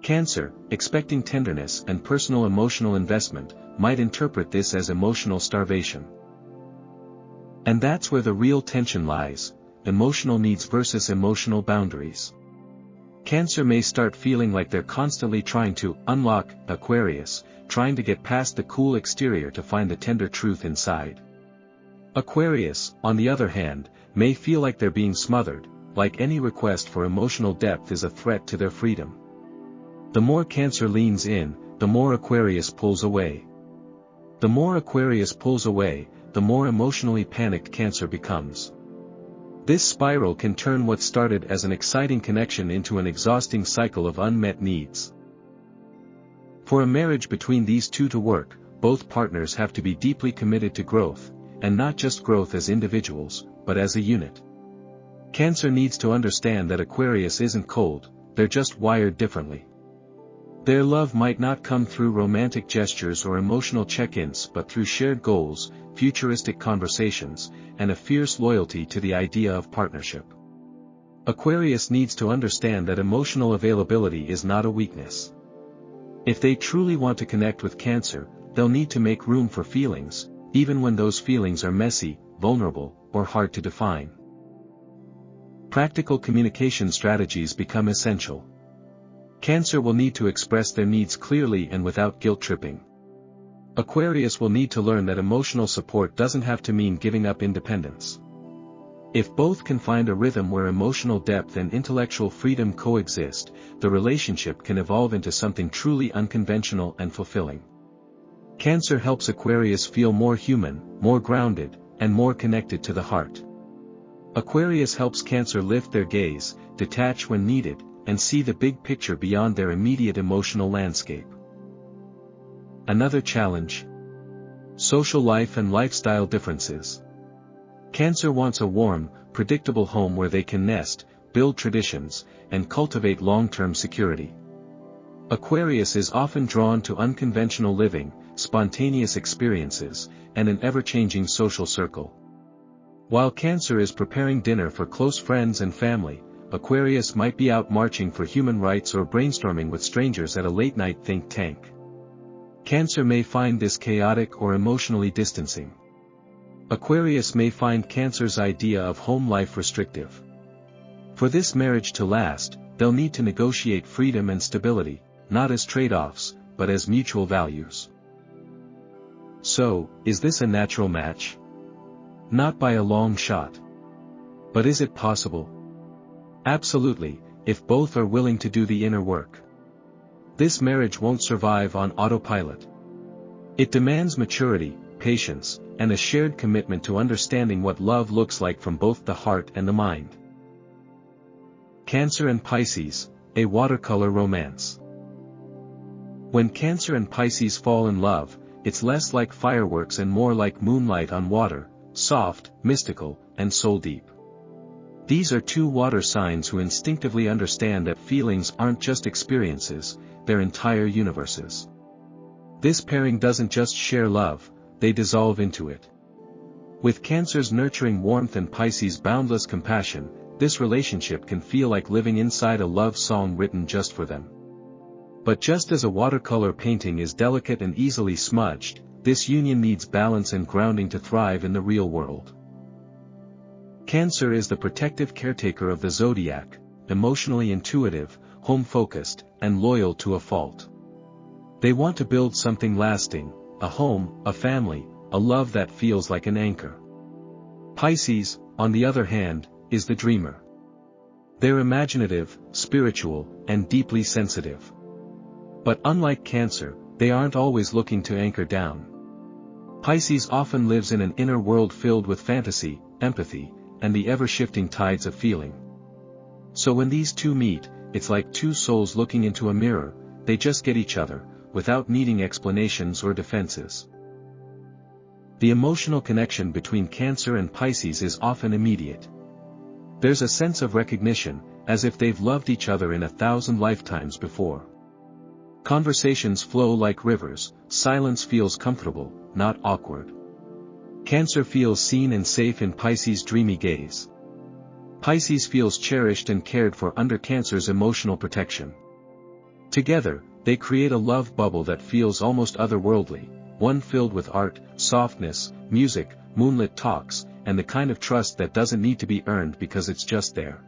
Cancer, expecting tenderness and personal emotional investment, might interpret this as emotional starvation. And that's where the real tension lies, emotional needs versus emotional boundaries. Cancer may start feeling like they're constantly trying to unlock Aquarius, trying to get past the cool exterior to find the tender truth inside. Aquarius, on the other hand, may feel like they're being smothered, like any request for emotional depth is a threat to their freedom. The more Cancer leans in, the more Aquarius pulls away. The more Aquarius pulls away, the more emotionally panicked Cancer becomes. This spiral can turn what started as an exciting connection into an exhausting cycle of unmet needs. For a marriage between these two to work, both partners have to be deeply committed to growth, and not just growth as individuals, but as a unit. Cancer needs to understand that Aquarius isn't cold, they're just wired differently. Their love might not come through romantic gestures or emotional check-ins but through shared goals, futuristic conversations, and a fierce loyalty to the idea of partnership. Aquarius needs to understand that emotional availability is not a weakness. If they truly want to connect with Cancer, they'll need to make room for feelings, even when those feelings are messy, vulnerable, or hard to define. Practical communication strategies become essential. Cancer will need to express their needs clearly and without guilt-tripping. Aquarius will need to learn that emotional support doesn't have to mean giving up independence. If both can find a rhythm where emotional depth and intellectual freedom coexist, the relationship can evolve into something truly unconventional and fulfilling. Cancer helps Aquarius feel more human, more grounded, and more connected to the heart. Aquarius helps Cancer lift their gaze, detach when needed, and see the big picture beyond their immediate emotional landscape. Another challenge: social life and lifestyle differences. Cancer wants a warm, predictable home where they can nest, build traditions, and cultivate long-term security. Aquarius is often drawn to unconventional living, spontaneous experiences, and an ever-changing social circle. While Cancer is preparing dinner for close friends and family, Aquarius might be out marching for human rights or brainstorming with strangers at a late-night think tank. Cancer may find this chaotic or emotionally distancing. Aquarius may find Cancer's idea of home life restrictive. For this marriage to last, they'll need to negotiate freedom and stability, not as trade-offs, but as mutual values. So, is this a natural match? Not by a long shot. But is it possible? Absolutely, if both are willing to do the inner work. This marriage won't survive on autopilot. It demands maturity, patience, and a shared commitment to understanding what love looks like from both the heart and the mind. Cancer and Pisces, a watercolor romance. When Cancer and Pisces fall in love, it's less like fireworks and more like moonlight on water, soft, mystical, and soul-deep. These are two water signs who instinctively understand that feelings aren't just experiences, they're entire universes. This pairing doesn't just share love, they dissolve into it. With Cancer's nurturing warmth and Pisces' boundless compassion, this relationship can feel like living inside a love song written just for them. But just as a watercolor painting is delicate and easily smudged, this union needs balance and grounding to thrive in the real world. Cancer is the protective caretaker of the zodiac, emotionally intuitive, home-focused, and loyal to a fault. They want to build something lasting, a home, a family, a love that feels like an anchor. Pisces, on the other hand, is the dreamer. They're imaginative, spiritual, and deeply sensitive. But unlike Cancer, they aren't always looking to anchor down. Pisces often lives in an inner world filled with fantasy, empathy, and the ever-shifting tides of feeling. So when these two meet, it's like two souls looking into a mirror, they just get each other, without needing explanations or defenses. The emotional connection between Cancer and Pisces is often immediate. There's a sense of recognition, as if they've loved each other in 1,000 lifetimes before. Conversations flow like rivers, silence feels comfortable, not awkward. Cancer feels seen and safe in Pisces' dreamy gaze. Pisces feels cherished and cared for under Cancer's emotional protection. Together, they create a love bubble that feels almost otherworldly, one filled with art, softness, music, moonlit talks, and the kind of trust that doesn't need to be earned because it's just there.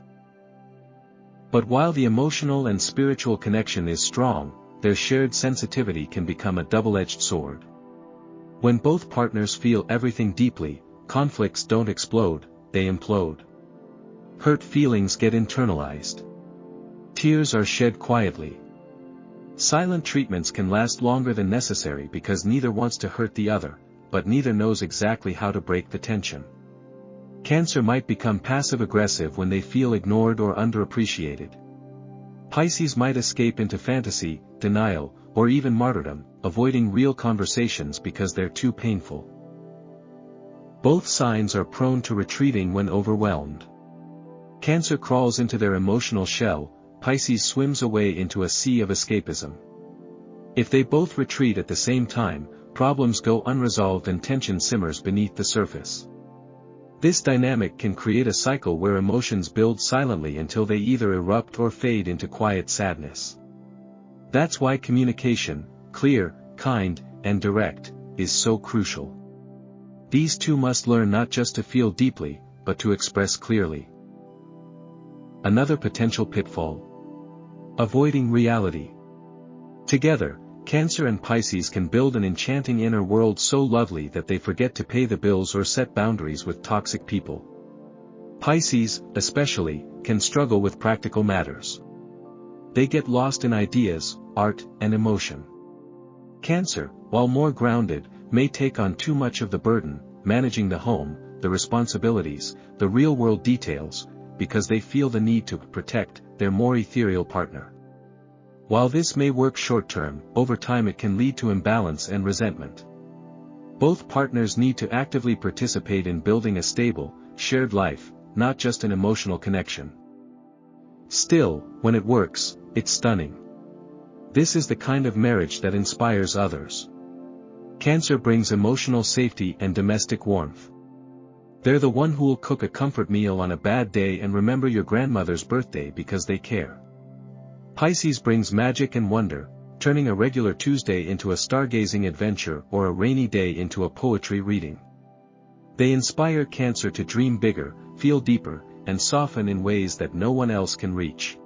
But while the emotional and spiritual connection is strong, their shared sensitivity can become a double-edged sword. When both partners feel everything deeply, conflicts don't explode, they implode. Hurt feelings get internalized. Tears are shed quietly. Silent treatments can last longer than necessary because neither wants to hurt the other, but neither knows exactly how to break the tension. Cancer might become passive-aggressive when they feel ignored or underappreciated. Pisces might escape into fantasy, denial, or even martyrdom, avoiding real conversations because they're too painful. Both signs are prone to retreating when overwhelmed. Cancer crawls into their emotional shell, Pisces swims away into a sea of escapism. If they both retreat at the same time, problems go unresolved and tension simmers beneath the surface. This dynamic can create a cycle where emotions build silently until they either erupt or fade into quiet sadness. That's why communication, clear, kind, and direct, is so crucial. These two must learn not just to feel deeply, but to express clearly. Another potential pitfall: avoiding reality. Together, Cancer and Pisces can build an enchanting inner world so lovely that they forget to pay the bills or set boundaries with toxic people. Pisces, especially, can struggle with practical matters. They get lost in ideas, art, and emotion. Cancer, while more grounded, may take on too much of the burden, managing the home, the responsibilities, the real-world details, because they feel the need to protect their more ethereal partner. While this may work short-term, over time it can lead to imbalance and resentment. Both partners need to actively participate in building a stable, shared life, not just an emotional connection. Still, when it works, it's stunning. This is the kind of marriage that inspires others. Cancer brings emotional safety and domestic warmth. They're the one who will cook a comfort meal on a bad day and remember your grandmother's birthday because they care. Pisces brings magic and wonder, turning a regular Tuesday into a stargazing adventure or a rainy day into a poetry reading. They inspire Cancer to dream bigger, feel deeper, and soften in ways that no one else can reach.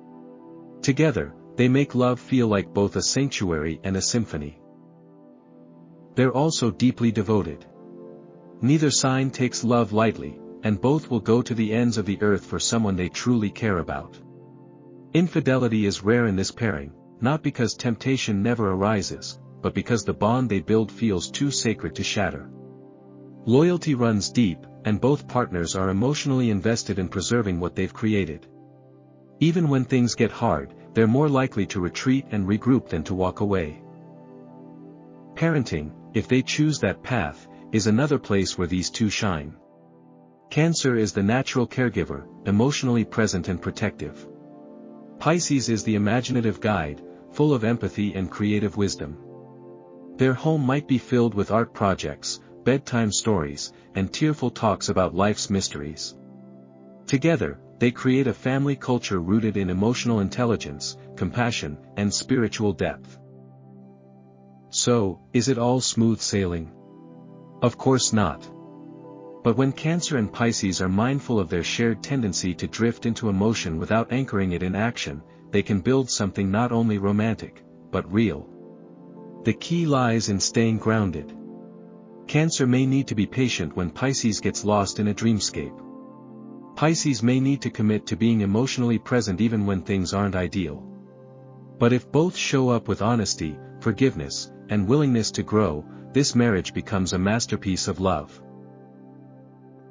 Together, They make love feel like both a sanctuary and a symphony. They're also deeply devoted. Neither sign takes love lightly, and both will go to the ends of the earth for someone they truly care about. Infidelity is rare in this pairing, not because temptation never arises, but because the bond they build feels too sacred to shatter. Loyalty runs deep, and both partners are emotionally invested in preserving what they've created. Even when things get hard, they're more likely to retreat and regroup than to walk away. Parenting, if they choose that path, is another place where these two shine. Cancer is the natural caregiver, emotionally present and protective. Pisces is the imaginative guide, full of empathy and creative wisdom. Their home might be filled with art projects, bedtime stories, and tearful talks about life's mysteries. Together, they create a family culture rooted in emotional intelligence, compassion, and spiritual depth. So, is it all smooth sailing? Of course not. But when Cancer and Pisces are mindful of their shared tendency to drift into emotion without anchoring it in action, they can build something not only romantic, but real. The key lies in staying grounded. Cancer may need to be patient when Pisces gets lost in a dreamscape. Pisces may need to commit to being emotionally present even when things aren't ideal. But if both show up with honesty, forgiveness, and willingness to grow, this marriage becomes a masterpiece of love.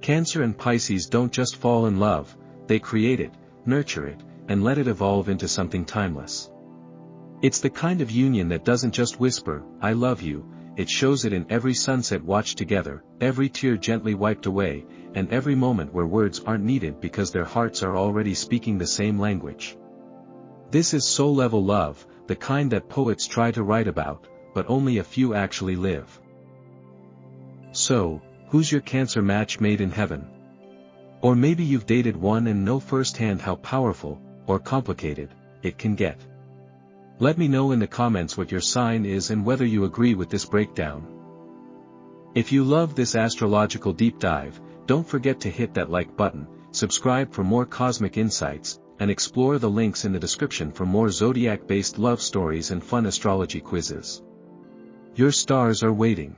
Cancer and Pisces don't just fall in love, they create it, nurture it, and let it evolve into something timeless. It's the kind of union that doesn't just whisper, "I love you," it shows it in every sunset watched together, every tear gently wiped away, and every moment where words aren't needed because their hearts are already speaking the same language. This is soul-level love, the kind that poets try to write about, but only a few actually live. So, who's your Cancer match made in heaven? Or maybe you've dated one and know firsthand how powerful, or complicated, it can get. Let me know in the comments what your sign is and whether you agree with this breakdown. If you love this astrological deep dive, don't forget to hit that like button, subscribe for more cosmic insights, and explore the links in the description for more zodiac-based love stories and fun astrology quizzes. Your stars are waiting.